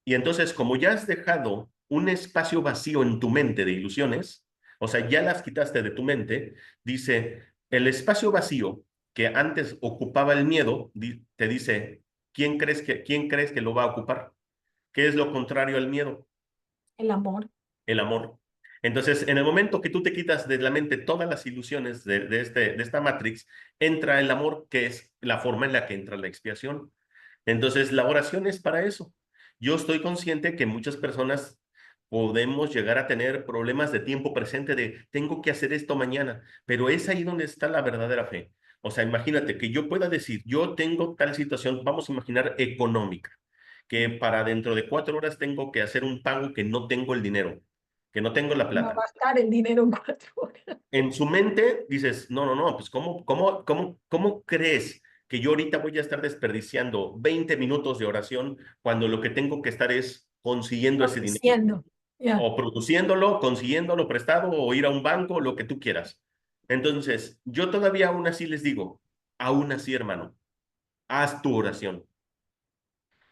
y entonces como ya has dejado un espacio vacío en tu mente de ilusiones, o sea, ya las quitaste de tu mente, dice, el espacio vacío que antes ocupaba el miedo, te dice, quién crees que lo va a ocupar? ¿Qué es lo contrario al miedo? El amor. El amor. Entonces, en el momento que tú te quitas de la mente todas las ilusiones de esta Matrix, entra el amor, que es la forma en la que entra la expiación. Entonces, la oración es para eso. Yo estoy consciente que muchas personas podemos llegar a tener problemas de tiempo presente, de tengo que hacer esto mañana, pero es ahí donde está la verdadera fe. O sea, imagínate que yo pueda decir, yo tengo tal situación, vamos a imaginar económica, que para dentro de 4 horas tengo que hacer un pago que no tengo el dinero, que no tengo la No va plata. a estar el dinero en 4 horas. En su mente dices, no, no, no, pues ¿cómo crees que yo ahorita voy a estar desperdiciando 20 minutos de oración cuando lo que tengo que estar es consiguiendo ese dinero? Produciendo. Ya. O produciéndolo, consiguiéndolo prestado, o ir a un banco, lo que tú quieras. Entonces, yo todavía aún así les digo, aún así, hermano, haz tu oración.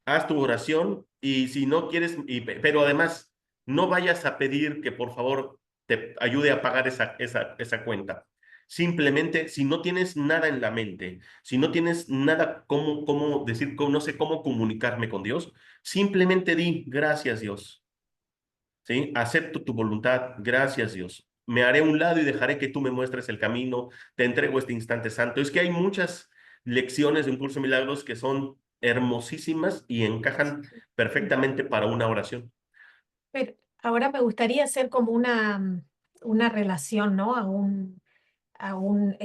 Haz tu oración y si no quieres, pero además no vayas a pedir que por favor te ayude a pagar esa cuenta. Simplemente, si no tienes nada en la mente, si no tienes nada cómo decir, no sé cómo comunicarme con Dios, simplemente di gracias Dios, ¿sí? Acepto tu voluntad, gracias Dios. Me haré a un lado y dejaré que tú me muestres el camino, te entrego este instante santo. Es que hay muchas lecciones de un curso de milagros que son hermosísimas y encajan perfectamente para una oración. Pero ahora me gustaría hacer como una relación, ¿no? A un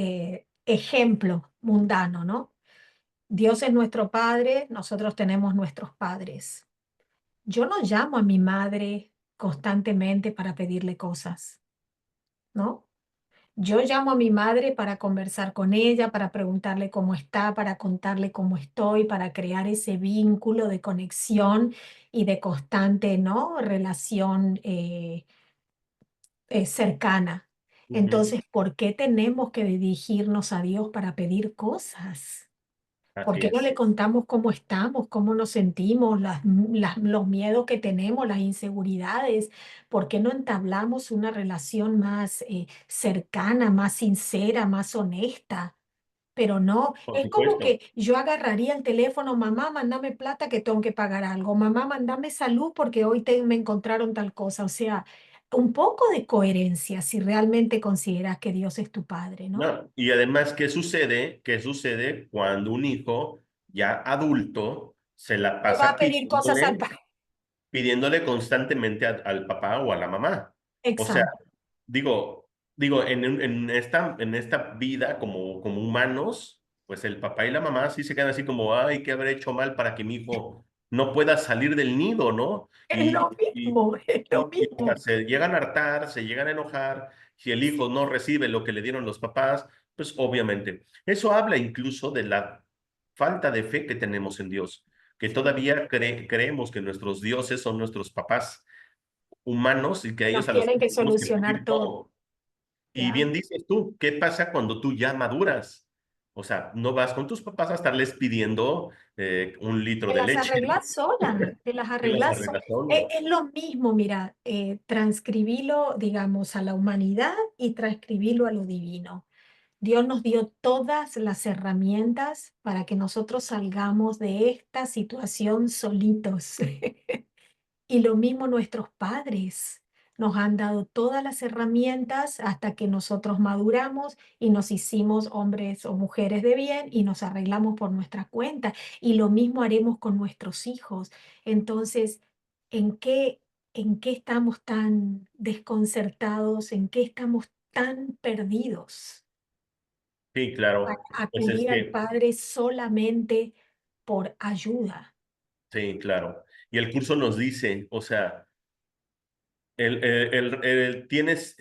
ejemplo mundano, ¿no? Dios es nuestro padre, nosotros tenemos nuestros padres. Yo no llamo a mi madre constantemente para pedirle cosas, ¿no? Yo llamo a mi madre para conversar con ella, para preguntarle cómo está, para contarle cómo estoy, para crear ese vínculo de conexión y de constante, ¿no? Relación cercana. Ujú. Entonces, ¿por qué tenemos que dirigirnos a Dios para pedir cosas? ¿Por Así qué no le es. contamos cómo estamos, cómo nos sentimos, los miedos que tenemos, las inseguridades? ¿Por qué no entablamos una relación más cercana, más sincera, más honesta? Pero no, Por es como supuesto. que yo agarraría el teléfono, mamá, mándame plata que tengo que pagar algo, mamá, mándame salud porque hoy me encontraron tal cosa. O sea, un poco de coherencia si realmente consideras que Dios es tu padre, ¿no? No, y además, ¿qué sucede? ¿Qué sucede cuando un hijo ya adulto se la Le va a pasa pedir cosas al pidiéndole, padre. pidiéndole constantemente al papá o a la mamá? O sea, Exacto. digo, en esta vida como humanos, pues el papá y la mamá sí se quedan así como, ay, ¿qué habré hecho mal para que mi hijo no pueda salir del nido, ¿no? Es lo mismo, es lo Y hasta mismo. se llegan a hartar, se llegan a enojar, si el hijo no recibe lo que le dieron los papás, pues obviamente. Eso habla incluso de la falta de fe que tenemos en Dios, que Sí, todavía creemos que nuestros dioses son nuestros papás humanos y que a ellos nos a los que tienen que tenemos que solucionar pedir todo. todo. Y Ya. bien dices tú, ¿qué pasa cuando tú ya maduras? O sea, no vas con tus papás a estarles pidiendo 1 litro Te de las leche, ¿no? arreglas sola, te las Que las arreglas sola. arreglas solo. Es, lo mismo, mira, transcribirlo, digamos, a la humanidad y transcribirlo a lo divino. Dios nos dio todas las herramientas para que nosotros salgamos de esta situación solitos. Y lo mismo nuestros padres nos han dado todas las herramientas hasta que nosotros maduramos y nos hicimos hombres o mujeres de bien y nos arreglamos por nuestra cuenta. Y lo mismo haremos con nuestros hijos. Entonces, ¿en qué, en qué estamos tan desconcertados? ¿En qué estamos tan perdidos Sí, para claro. Pues es acudir al que, Padre solamente por ayuda? sí, claro. Y el curso nos dice, o sea, tienes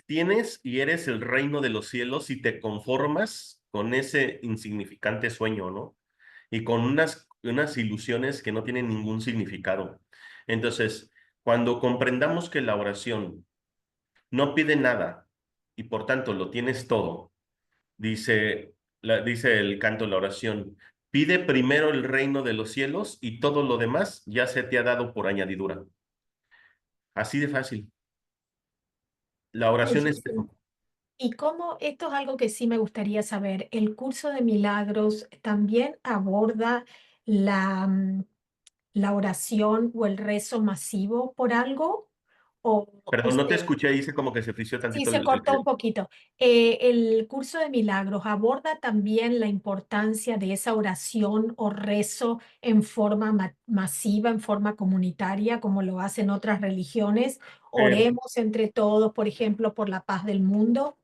y eres el reino de los cielos y te conformas con ese insignificante sueño, ¿no? y con unas ilusiones que no tienen ningún significado. Entonces, cuando comprendamos que la oración no pide nada y por tanto lo tienes todo, dice el canto de la oración, pide primero el reino de los cielos y todo lo demás ya se te ha dado por añadidura. Así de fácil. La oración es Bellísimo. eso. Y cómo, esto es algo que sí me gustaría saber, ¿el curso de milagros también aborda la, la oración o el rezo masivo por algo? O Perdón, no te escuché, hice como que se frició sí, tantito se cortó un poquito. El curso de milagros aborda también la importancia de esa oración o rezo en forma masiva, en forma comunitaria, como lo hacen otras religiones. eh, Oremos entre todos, por ejemplo, por la paz del mundo.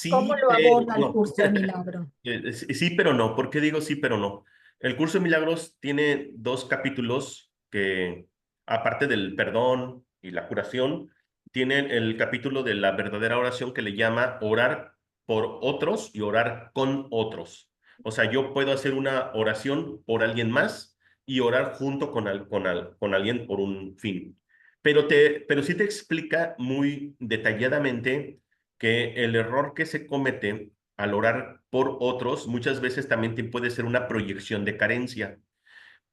¿Cómo sí, lo pero aborda el no. curso de milagro? Sí, pero no. ¿Por qué digo sí, pero no? El curso de milagros tiene dos capítulos que, aparte del perdón y la curación, tienen el capítulo de la verdadera oración que le llama orar por otros y orar con otros. O sea, yo puedo hacer una oración por alguien más y orar junto con alguien por un fin. Pero sí te explica muy detalladamente que el error que se comete al orar por otros muchas veces también te puede ser una proyección de carencia.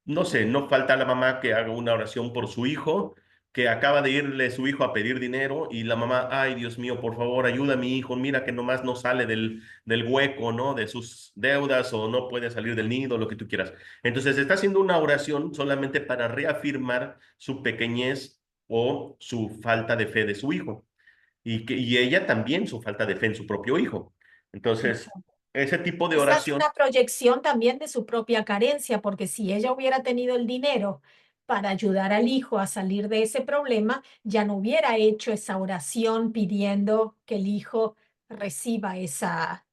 No sé, no falta la mamá que haga una oración por su hijo, que acaba de irle su hijo a pedir dinero y la mamá, ay Dios mío, por favor, ayuda a mi hijo, mira que nomás no sale del hueco, ¿no? De sus deudas o no puede salir del nido, lo que tú quieras. Entonces está haciendo una oración solamente para reafirmar su pequeñez o su falta de fe de su hijo y ella también su falta de fe en su propio hijo. Entonces, ese tipo de Quizás oración, una proyección también de su propia carencia, porque si ella hubiera tenido el dinero para ayudar al hijo a salir de ese problema, ya no hubiera hecho esa oración pidiendo que el hijo reciba esa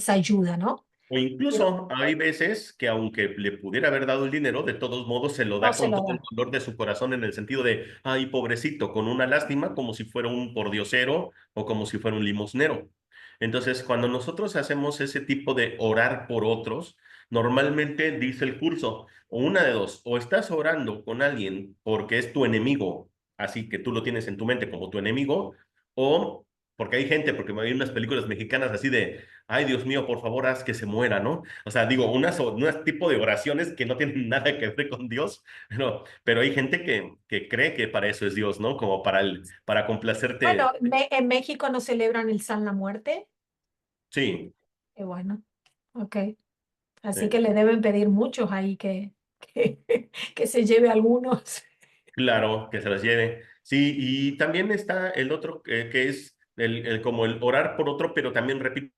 ayuda, ¿no? o Pero incluso hay veces que aunque le pudiera haber dado el dinero, de todos modos se lo no da se con lo todo el da. dolor de su corazón en el sentido de, ay, pobrecito, con una lástima, como si fuera un pordiosero o como si fuera un limosnero. Entonces, cuando nosotros hacemos ese tipo de orar por otros, normalmente dice el curso, o una de dos, o estás orando con alguien porque es tu enemigo, así que tú lo tienes en tu mente como tu enemigo, o porque hay gente, porque me hay unas películas mexicanas así de ay, Dios mío, por favor, haz que se muera, ¿no? O sea, digo, unas tipo de oraciones que no tienen nada que ver con Dios, pero hay gente que cree que para eso es Dios, ¿no? Como para Bueno, complacerte. en México no celebran el San la Muerte. Sí, Qué bueno, ok. Así que eh, le deben pedir muchos ahí que, que se lleve algunos. claro, que se las lleve. Sí, y también está el otro que es como el orar por otro, pero también repito,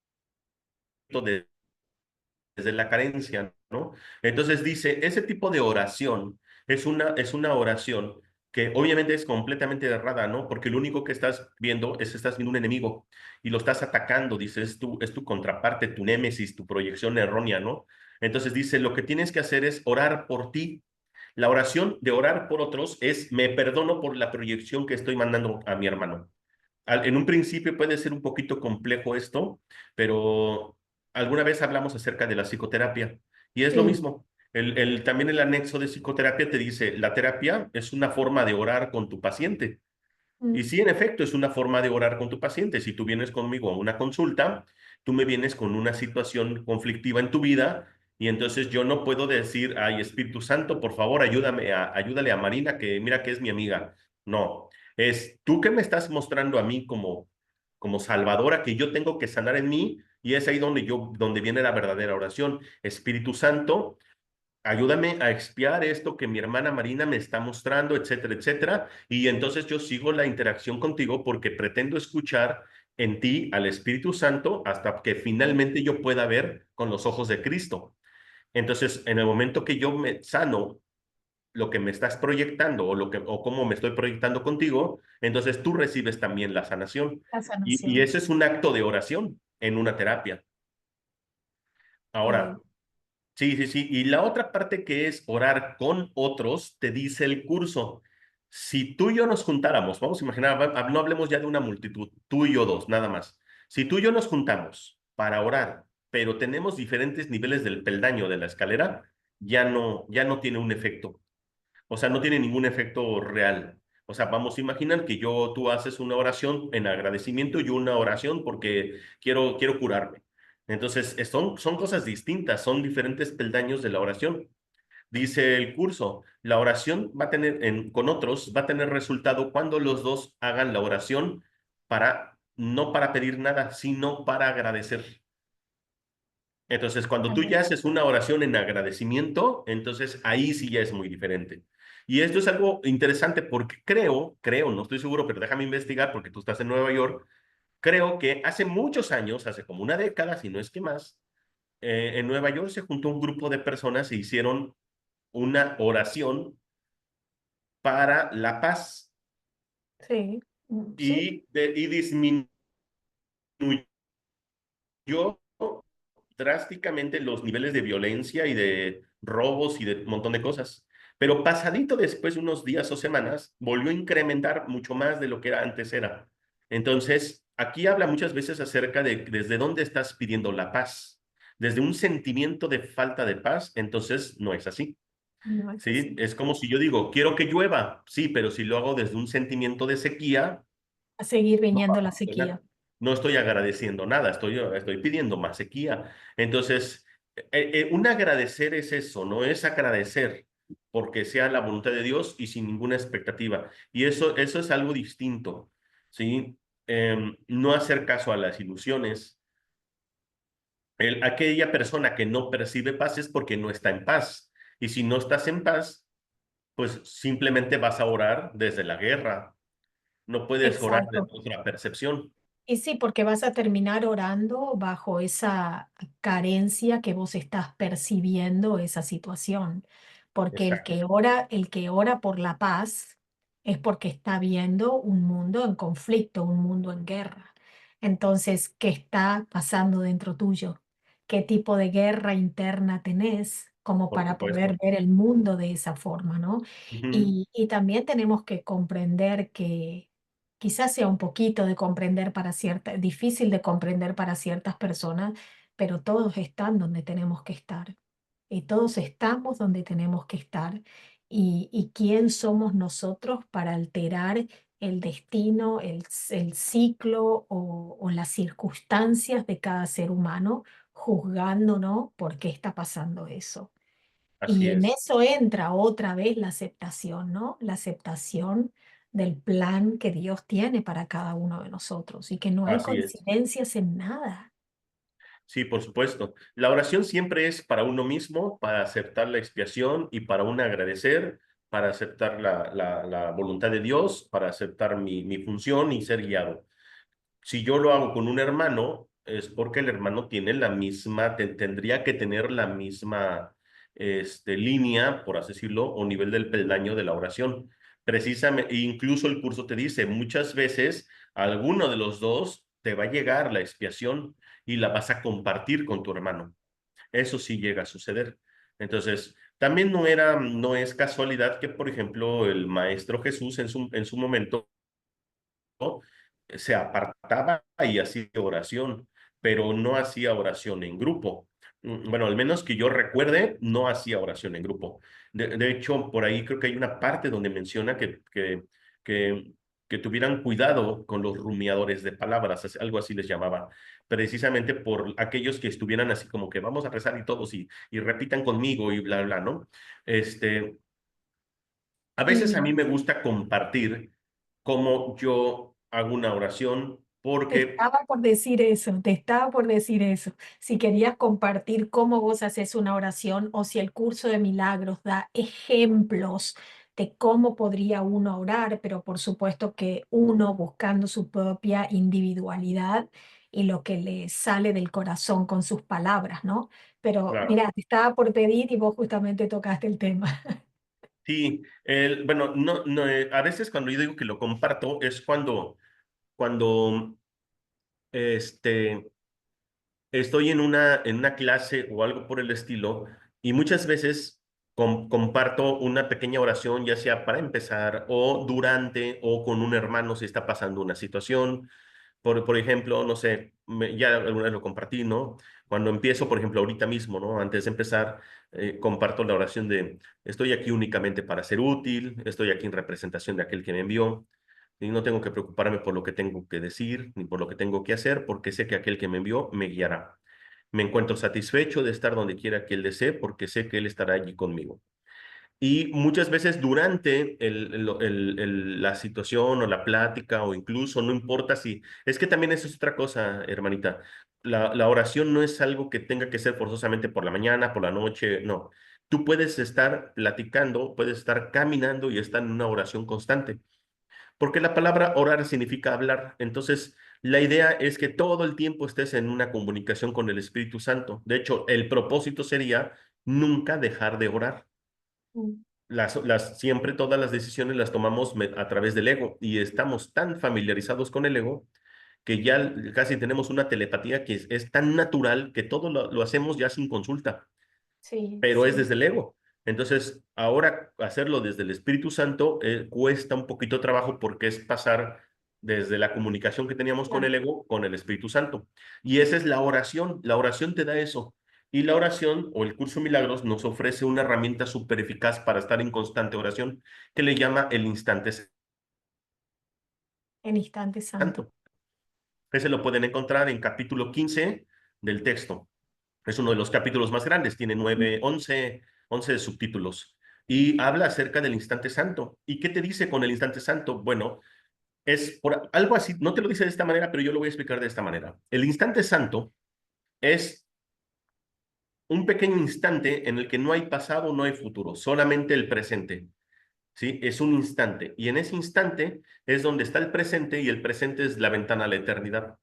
desde la carencia, ¿no? Entonces dice, ese tipo de oración es una oración que obviamente es completamente errada, ¿no? Porque lo único que estás viendo un enemigo y lo estás atacando, dice, es tu contraparte, tu némesis, tu proyección errónea, ¿no? Entonces dice, lo que tienes que hacer es orar por ti. La oración de orar por otros es, me perdono por la proyección que estoy mandando a mi hermano. En un principio puede ser un poquito complejo esto, pero alguna vez hablamos acerca de la psicoterapia y es lo Sí. mismo. También el anexo de psicoterapia te dice, la terapia es una forma de orar con tu paciente. Y Mm. sí, en efecto, es una forma de orar con tu paciente. Si tú vienes conmigo a una consulta, tú me vienes con una situación conflictiva en tu vida y entonces yo no puedo decir, ay, Espíritu Santo, por favor, ayúdale a Marina, que mira que es mi amiga. No, es tú que me estás mostrando a mí como salvadora que yo tengo que sanar en mí y es ahí donde viene la verdadera oración. Espíritu Santo, ayúdame a expiar esto que mi hermana Marina me está mostrando, etcétera, etcétera. Y entonces yo sigo la interacción contigo porque pretendo escuchar en ti al Espíritu Santo hasta que Sí. finalmente yo pueda ver con los ojos de Cristo. Entonces, en el momento que yo me sano lo que me estás proyectando o cómo me estoy proyectando contigo, entonces tú recibes también la sanación. La Y sanación. ese es un acto de oración en una terapia. Qué bello. Ahora, sí, sí, sí. Y la otra parte que es orar con otros, te dice el curso. Si tú y yo nos juntáramos, vamos a imaginar, no hablemos ya de una multitud, tú y yo dos, nada más. Si tú y yo nos juntamos para orar pero tenemos diferentes niveles del peldaño de la escalera, ya no tiene un efecto. O sea, no tiene ningún efecto real. O sea, vamos a imaginar que tú haces una oración en agradecimiento y una oración porque quiero curarme. Entonces, son cosas distintas, son diferentes peldaños de la oración. Dice el curso, la oración va a tener, con otros, va a tener resultado cuando los dos hagan la oración no para pedir nada, sino para agradecer. Entonces, cuando tú ya Amén. haces una oración en agradecimiento, entonces ahí sí ya es muy diferente. Y esto es algo interesante porque creo, no estoy seguro, pero déjame investigar porque tú estás en Nueva York. Creo que hace muchos años, hace como una década, si no es que más, en Nueva York se juntó un grupo de personas e hicieron una oración para la paz Sí, sí, y disminuyó drásticamente los niveles de violencia y de robos y de un montón de cosas. Pero pasadito después, unos días o semanas, volvió a incrementar mucho más de lo que antes era. Entonces, aquí habla muchas veces acerca de desde dónde estás pidiendo la paz. Desde un sentimiento de falta de paz, entonces no es así. no es ¿Sí? así. Es como si yo digo, quiero que llueva, sí, pero si lo hago desde un sentimiento de sequía, A seguir no va viniendo la a funcionar. sequía. No estoy agradeciendo nada, estoy pidiendo más sequía. Entonces, un agradecer es eso, no es agradecer porque sea la voluntad de Dios y sin ninguna expectativa. Y eso es algo distinto, ¿sí? No hacer caso a las ilusiones. Aquella persona que no percibe paz es porque no está en paz. Y si no estás en paz, pues simplemente vas a orar desde la guerra. No puedes orar desde Exacto. otra percepción. Y sí, porque vas a terminar orando bajo esa carencia que vos estás percibiendo esa situación. Porque Exacto. el que ora por la paz es porque está viendo un mundo en conflicto, un mundo en guerra. Entonces, ¿qué está pasando dentro tuyo? ¿Qué tipo de guerra interna tenés como Por para poder supuesto. ver el mundo de esa forma, ¿no? Ujú. Y también tenemos que comprender que quizás sea un poquito de comprender para difícil de comprender para ciertas personas, pero todos están donde tenemos que estar. Y todos estamos donde tenemos que estar. Y quién somos nosotros para alterar el destino, el ciclo o las circunstancias de cada ser humano, juzgándonos por qué está pasando eso. Así Y en es, eso entra otra vez la aceptación, ¿no? La aceptación del plan que Dios tiene para cada uno de nosotros y que no hay así es. coincidencias en nada. Sí, por supuesto. La oración siempre es para uno mismo, para aceptar la expiación y para uno agradecer, para aceptar la voluntad de Dios, para aceptar mi función y ser guiado. Si yo lo hago con un hermano, es porque el hermano tiene la misma, tendría que tener la misma línea, por así decirlo, o nivel del peldaño de la oración. Precisamente, incluso el curso te dice, muchas veces alguno de los dos te va a llegar la expiación y la vas a compartir con tu hermano. Eso sí llega a suceder. Entonces, también no es casualidad que, por ejemplo, el Maestro Jesús en su momento se apartaba y hacía oración, pero no hacía oración en grupo. Bueno, al menos que yo recuerde, no hacía oración en grupo. De hecho, por ahí creo que hay una parte donde menciona que, que tuvieran cuidado con los rumiadores de palabras, algo así les llamaba, precisamente por aquellos que estuvieran así como que vamos a rezar y todos y repitan conmigo y bla, bla, ¿no? Este, a veces a Y mí me gusta compartir cómo yo hago una oración te porque, estaba por decir eso, te estaba por decir eso. Si querías compartir cómo vos haces una oración o si el curso de milagros da ejemplos de cómo podría uno orar, pero por supuesto que uno buscando su propia individualidad y lo que le sale del corazón con sus palabras, ¿no? Pero claro, mira, te estaba por pedir y vos justamente tocaste el tema. sí, bueno, no, a veces cuando yo digo que lo comparto es cuando este, estoy en una clase o algo por el estilo y muchas veces comparto una pequeña oración, ya sea para empezar o durante o con un hermano si está pasando una situación. Por ejemplo, no sé, ya alguna vez lo compartí, ¿no? Cuando empiezo, por ejemplo, ahorita mismo, ¿no? Antes de empezar, comparto la oración de, estoy aquí únicamente para ser útil, estoy aquí en representación de aquel que me envió, y no tengo que preocuparme por lo que tengo que decir, ni por lo que tengo que hacer, porque sé que aquel que me envió me guiará. Me encuentro satisfecho de estar donde quiera que Él desee, porque sé que Él estará allí conmigo. Y muchas veces durante la situación o la plática o incluso, no importa si, es que también eso es otra cosa, hermanita. La oración no es algo que tenga que ser forzosamente por la mañana, por la noche, no. Tú puedes estar platicando, puedes estar caminando y estar en una oración constante, porque la palabra orar significa hablar. Entonces, la idea es que todo el tiempo estés en una comunicación con el Espíritu Santo. De hecho, el propósito sería nunca dejar de orar. Mm. Siempre todas las decisiones las tomamos a través del ego y estamos tan familiarizados con el ego que ya casi tenemos una telepatía que es tan natural que todo lo hacemos ya sin consulta, Sí, pero es sí, desde el ego. Entonces, ahora hacerlo desde el Espíritu Santo cuesta un poquito trabajo porque es pasar desde la comunicación que teníamos con claro. el ego con el Espíritu Santo. Y esa es la oración. La oración te da eso. Y la oración o el curso de milagros nos ofrece una herramienta súper eficaz para estar en constante oración que le llama el instante En instante santo. santo. Ese lo pueden encontrar en capítulo 15 del texto. Es uno de los capítulos más grandes, tiene Mm. 9, 11 subtítulos y habla acerca del instante santo. ¿Y qué te dice con el instante santo? Bueno, es por algo así, no te lo dice de esta manera, pero yo lo voy a explicar de esta manera. El instante santo es un pequeño instante en el que no hay pasado, no hay futuro, solamente el presente. ¿Sí? Es un instante. Y en ese instante es donde está el presente y el presente es la ventana a la eternidad.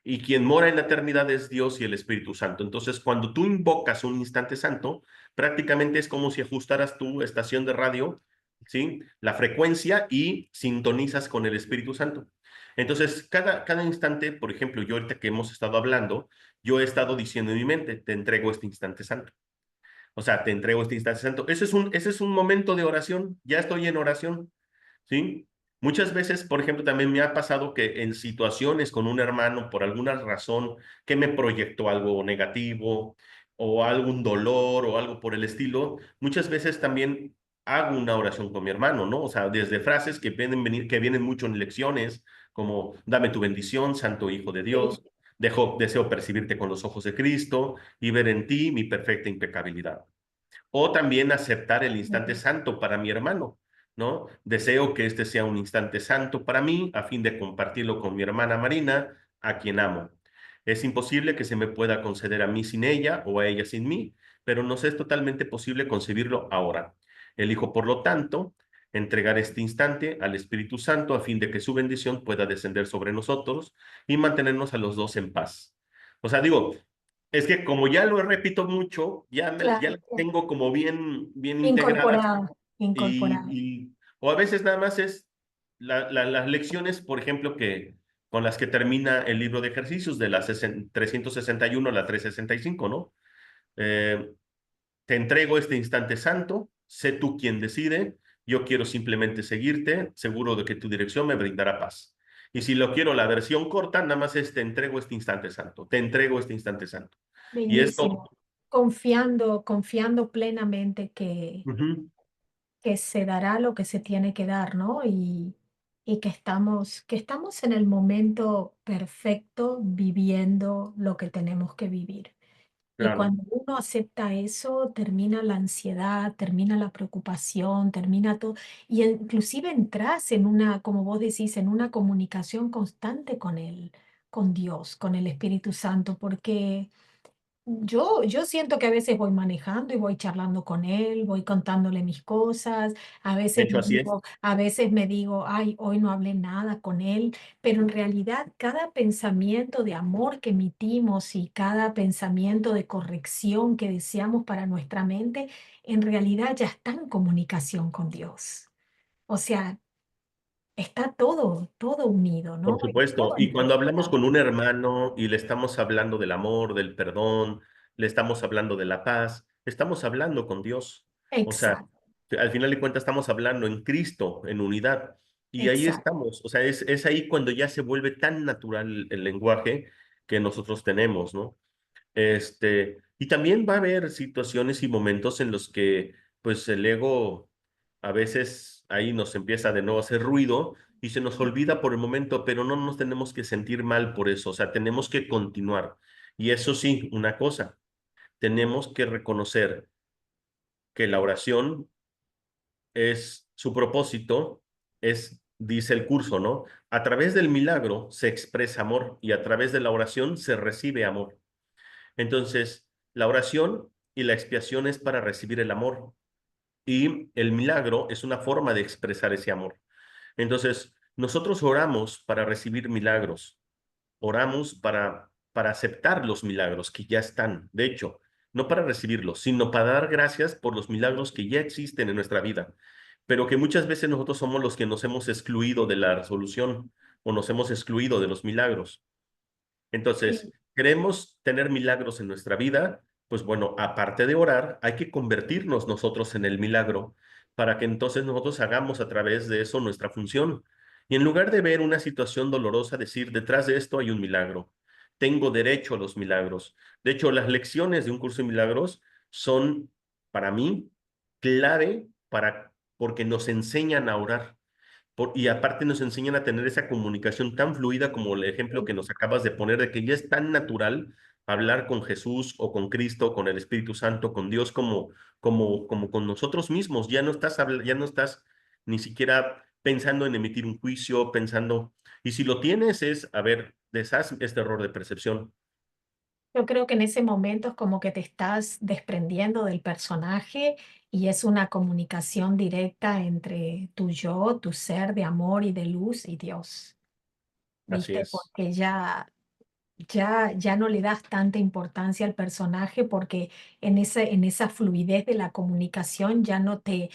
Y quien mora en la eternidad es Dios y el Espíritu Santo. Entonces, cuando tú invocas un instante santo, prácticamente es como si ajustaras tu estación de radio, ¿sí? La frecuencia y sintonizas con el Espíritu Santo. Entonces, cada instante, por ejemplo, yo ahorita que hemos estado hablando, yo he estado diciendo en mi mente, te entrego este instante santo. O sea, te entrego este instante santo. Ese es un momento de oración, ya estoy en oración. ¿Sí? Muchas veces, por ejemplo, también me ha pasado que en situaciones con un hermano, por alguna razón que me proyectó algo negativo o algún dolor o algo por el estilo, muchas veces también hago una oración con mi hermano, ¿no? O sea, desde frases que vienen mucho en lecciones, como dame tu bendición, Santo Hijo de Sí. Dios, deseo percibirte con los ojos de Cristo y ver en ti mi perfecta impecabilidad. O también aceptar el instante Mm. santo para mi hermano, ¿no? Deseo que este sea un instante santo para mí a fin de compartirlo con mi hermana Marina, a quien amo. Es imposible que se me pueda conceder a mí sin ella o a ella sin mí, pero nos es totalmente posible concebirlo ahora. Elijo, por lo tanto, entregar este instante al Espíritu Santo a fin de que su bendición pueda descender sobre nosotros y mantenernos a los dos en paz. O sea, digo, es que como ya lo repito mucho, ya Claro, la claro. tengo como bien, bien integrada Incorporado, incorporado. o a veces nada más es las lecciones, por ejemplo, con las que termina el libro de ejercicios de la 361 a la 365, ¿no? Eh, Te entrego este instante santo, sé tú quien decide, yo quiero simplemente seguirte, seguro de que tu dirección me brindará paz. Y si lo quiero la versión corta, nada más es te entrego este instante santo, te entrego este instante santo. Y esto, Bellísimo. Confiando, confiando plenamente ujú, que se dará lo que se tiene que dar, ¿no? Y que estamos en el momento perfecto viviendo lo que tenemos que vivir. Y claro, cuando uno acepta eso, termina la ansiedad, termina la preocupación, termina todo. Y inclusive entras en una, como vos decís, en una comunicación constante con él, con Dios, con el Espíritu Santo, porque yo siento que a veces voy manejando y voy charlando con él, voy contándole mis cosas, de hecho así es. a veces me digo, ay, hoy no hablé nada con él, pero en realidad cada pensamiento de amor que emitimos y cada pensamiento de corrección que deseamos para nuestra mente, en realidad ya está en comunicación con Dios. O sea, está todo, todo unido, Por ¿no? Y supuesto, todo y cuando hablamos entrelazado. con un hermano y le estamos hablando del amor, del perdón, le estamos hablando de la paz, estamos hablando con Dios. O sea, Exacto. al final de cuentas estamos hablando en Cristo, en unidad. Y ahí exacto. estamos, o sea, es ahí cuando ya se vuelve tan natural el lenguaje que nosotros tenemos, ¿no? Y también va a haber situaciones y momentos en los que, pues, el ego a veces ahí nos empieza de nuevo a hacer ruido y se nos olvida por el momento, pero no nos tenemos que sentir mal por eso, o sea, tenemos que continuar. Y eso sí, una cosa, tenemos que reconocer que la oración es su propósito, dice el curso, ¿no? A través del milagro se expresa amor y a través de la oración se recibe amor. Entonces, la oración y la expiación es para recibir el amor y el milagro es una forma de expresar ese amor. Entonces, nosotros oramos para recibir milagros, oramos para aceptar los milagros que ya están, de hecho, no para recibirlos, sino para dar gracias por los milagros que ya existen en nuestra vida, pero que muchas veces nosotros somos los que nos hemos excluido de la resolución o nos hemos excluido de los milagros. Entonces, Sí. queremos tener milagros en nuestra vida, pues bueno, aparte de orar, hay que convertirnos nosotros en el milagro para que entonces nosotros hagamos a través de eso nuestra función. Y en lugar de ver una situación dolorosa, decir, detrás de esto hay un milagro. Tengo derecho a los milagros. De hecho, las lecciones de un curso de milagros son, para mí, clave porque nos enseñan a orar. Y aparte nos enseñan a tener esa comunicación tan fluida como el ejemplo que nos acabas de poner, de que ya es tan natural hablar con Jesús o con Cristo, con el Espíritu Santo, con Dios, como con nosotros mismos. Ya no estás ni siquiera pensando en emitir un juicio, pensando, y si lo tienes es, a ver, deshaz este error de percepción. Yo creo que en ese momento es como que te estás desprendiendo del personaje y es una comunicación directa entre tu yo, tu ser de amor y de luz y Dios, Así ¿viste? es, Porque ya no le das tanta importancia al personaje porque en esa fluidez de la comunicación ya no te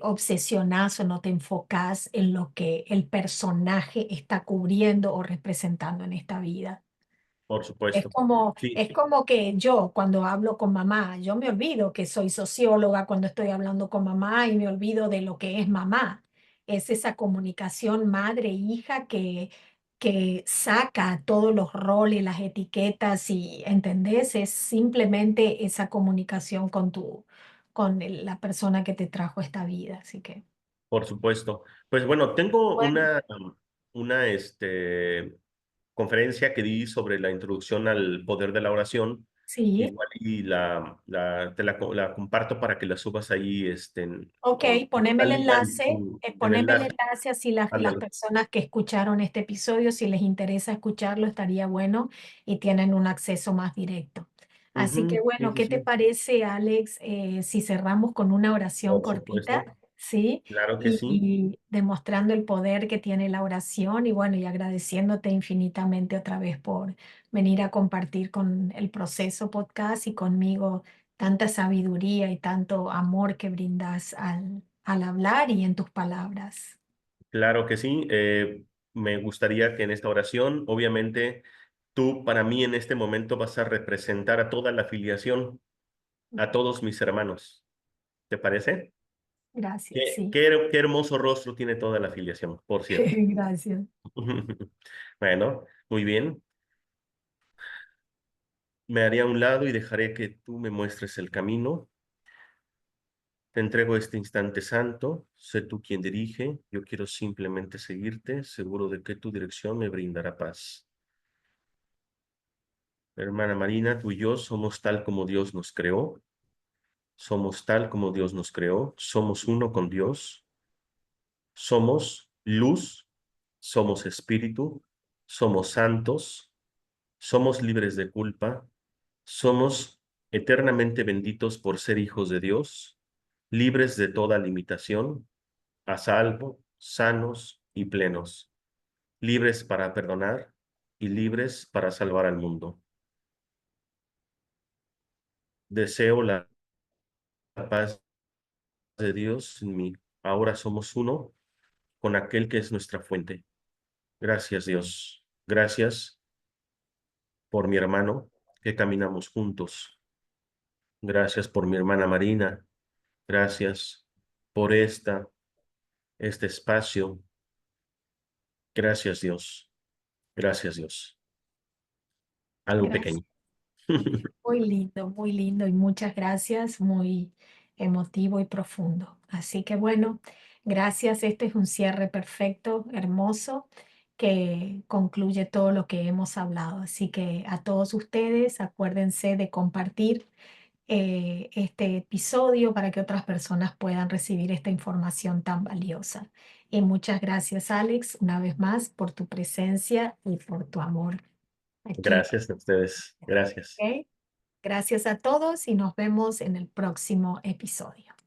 obsesionas o no te enfocas en lo que el personaje está cubriendo o representando en esta vida. por supuesto. Sí, Es como que yo cuando hablo con mamá, yo me olvido que soy socióloga cuando estoy hablando con mamá y me olvido de lo que es mamá. Es esa comunicación madre-hija que saca todos los roles, las etiquetas y, ¿entendés? Es simplemente esa comunicación con la persona que te trajo esta vida. Así que, por supuesto. Pues bueno, tengo bueno, una conferencia que di sobre la introducción al poder de la oración. sí. Igual y la comparto para que la subas ahí Ok, está linda en poneme el enlace. enlace así las Ándale. personas que escucharon este episodio, si les interesa escucharlo, estaría bueno y tienen un acceso más directo. Así que Ujú, sí, bueno, sí, ¿qué te sí, parece, Alex, si cerramos con una oración por cortita? supuesto. ¿Sí? Claro que sí. Y demostrando el poder que tiene la oración y bueno, y agradeciéndote infinitamente otra vez por venir a compartir con el proceso podcast y conmigo tanta sabiduría y tanto amor que brindas al hablar y en tus palabras. Claro que sí. Me gustaría que en esta oración, obviamente, tú para mí en este momento vas a representar a toda la filiación, a todos mis hermanos. ¿Te parece? Gracias, sí. Qué hermoso rostro tiene toda la filiación, por cierto. Gracias. Bueno, muy bien. Me haré a un lado y dejaré que tú me muestres el camino. Te entrego este instante santo. Sé tú quien dirige. Yo quiero simplemente seguirte, seguro de que tu dirección me brindará paz. Hermana Marina, tú y yo somos tal como Dios nos creó. Somos tal como Dios nos creó. Somos uno con Dios. Somos luz. Somos espíritu. Somos santos. Somos libres de culpa. Somos eternamente benditos por ser hijos de Dios, libres de toda limitación, a salvo, sanos y plenos, libres para perdonar y libres para salvar al mundo. Deseo la paz de Dios en mí. Ahora somos uno con aquel que es nuestra fuente. Gracias, Dios. Gracias por mi hermano que caminamos juntos. Gracias por mi hermana Marina. Gracias por esta este espacio. Gracias, Dios. Gracias, Dios. Algo Gracias. pequeño. Muy lindo y muchas gracias, muy emotivo y profundo. Así que bueno, gracias. Este es un cierre perfecto, hermoso, que concluye todo lo que hemos hablado. Así que a todos ustedes, acuérdense de compartir este episodio para que otras personas puedan recibir esta información tan valiosa. Y muchas gracias, Alex, una vez más por tu presencia y por tu amor aquí. Gracias a ustedes. Gracias. ¿Ok? Gracias a todos y nos vemos en el próximo episodio.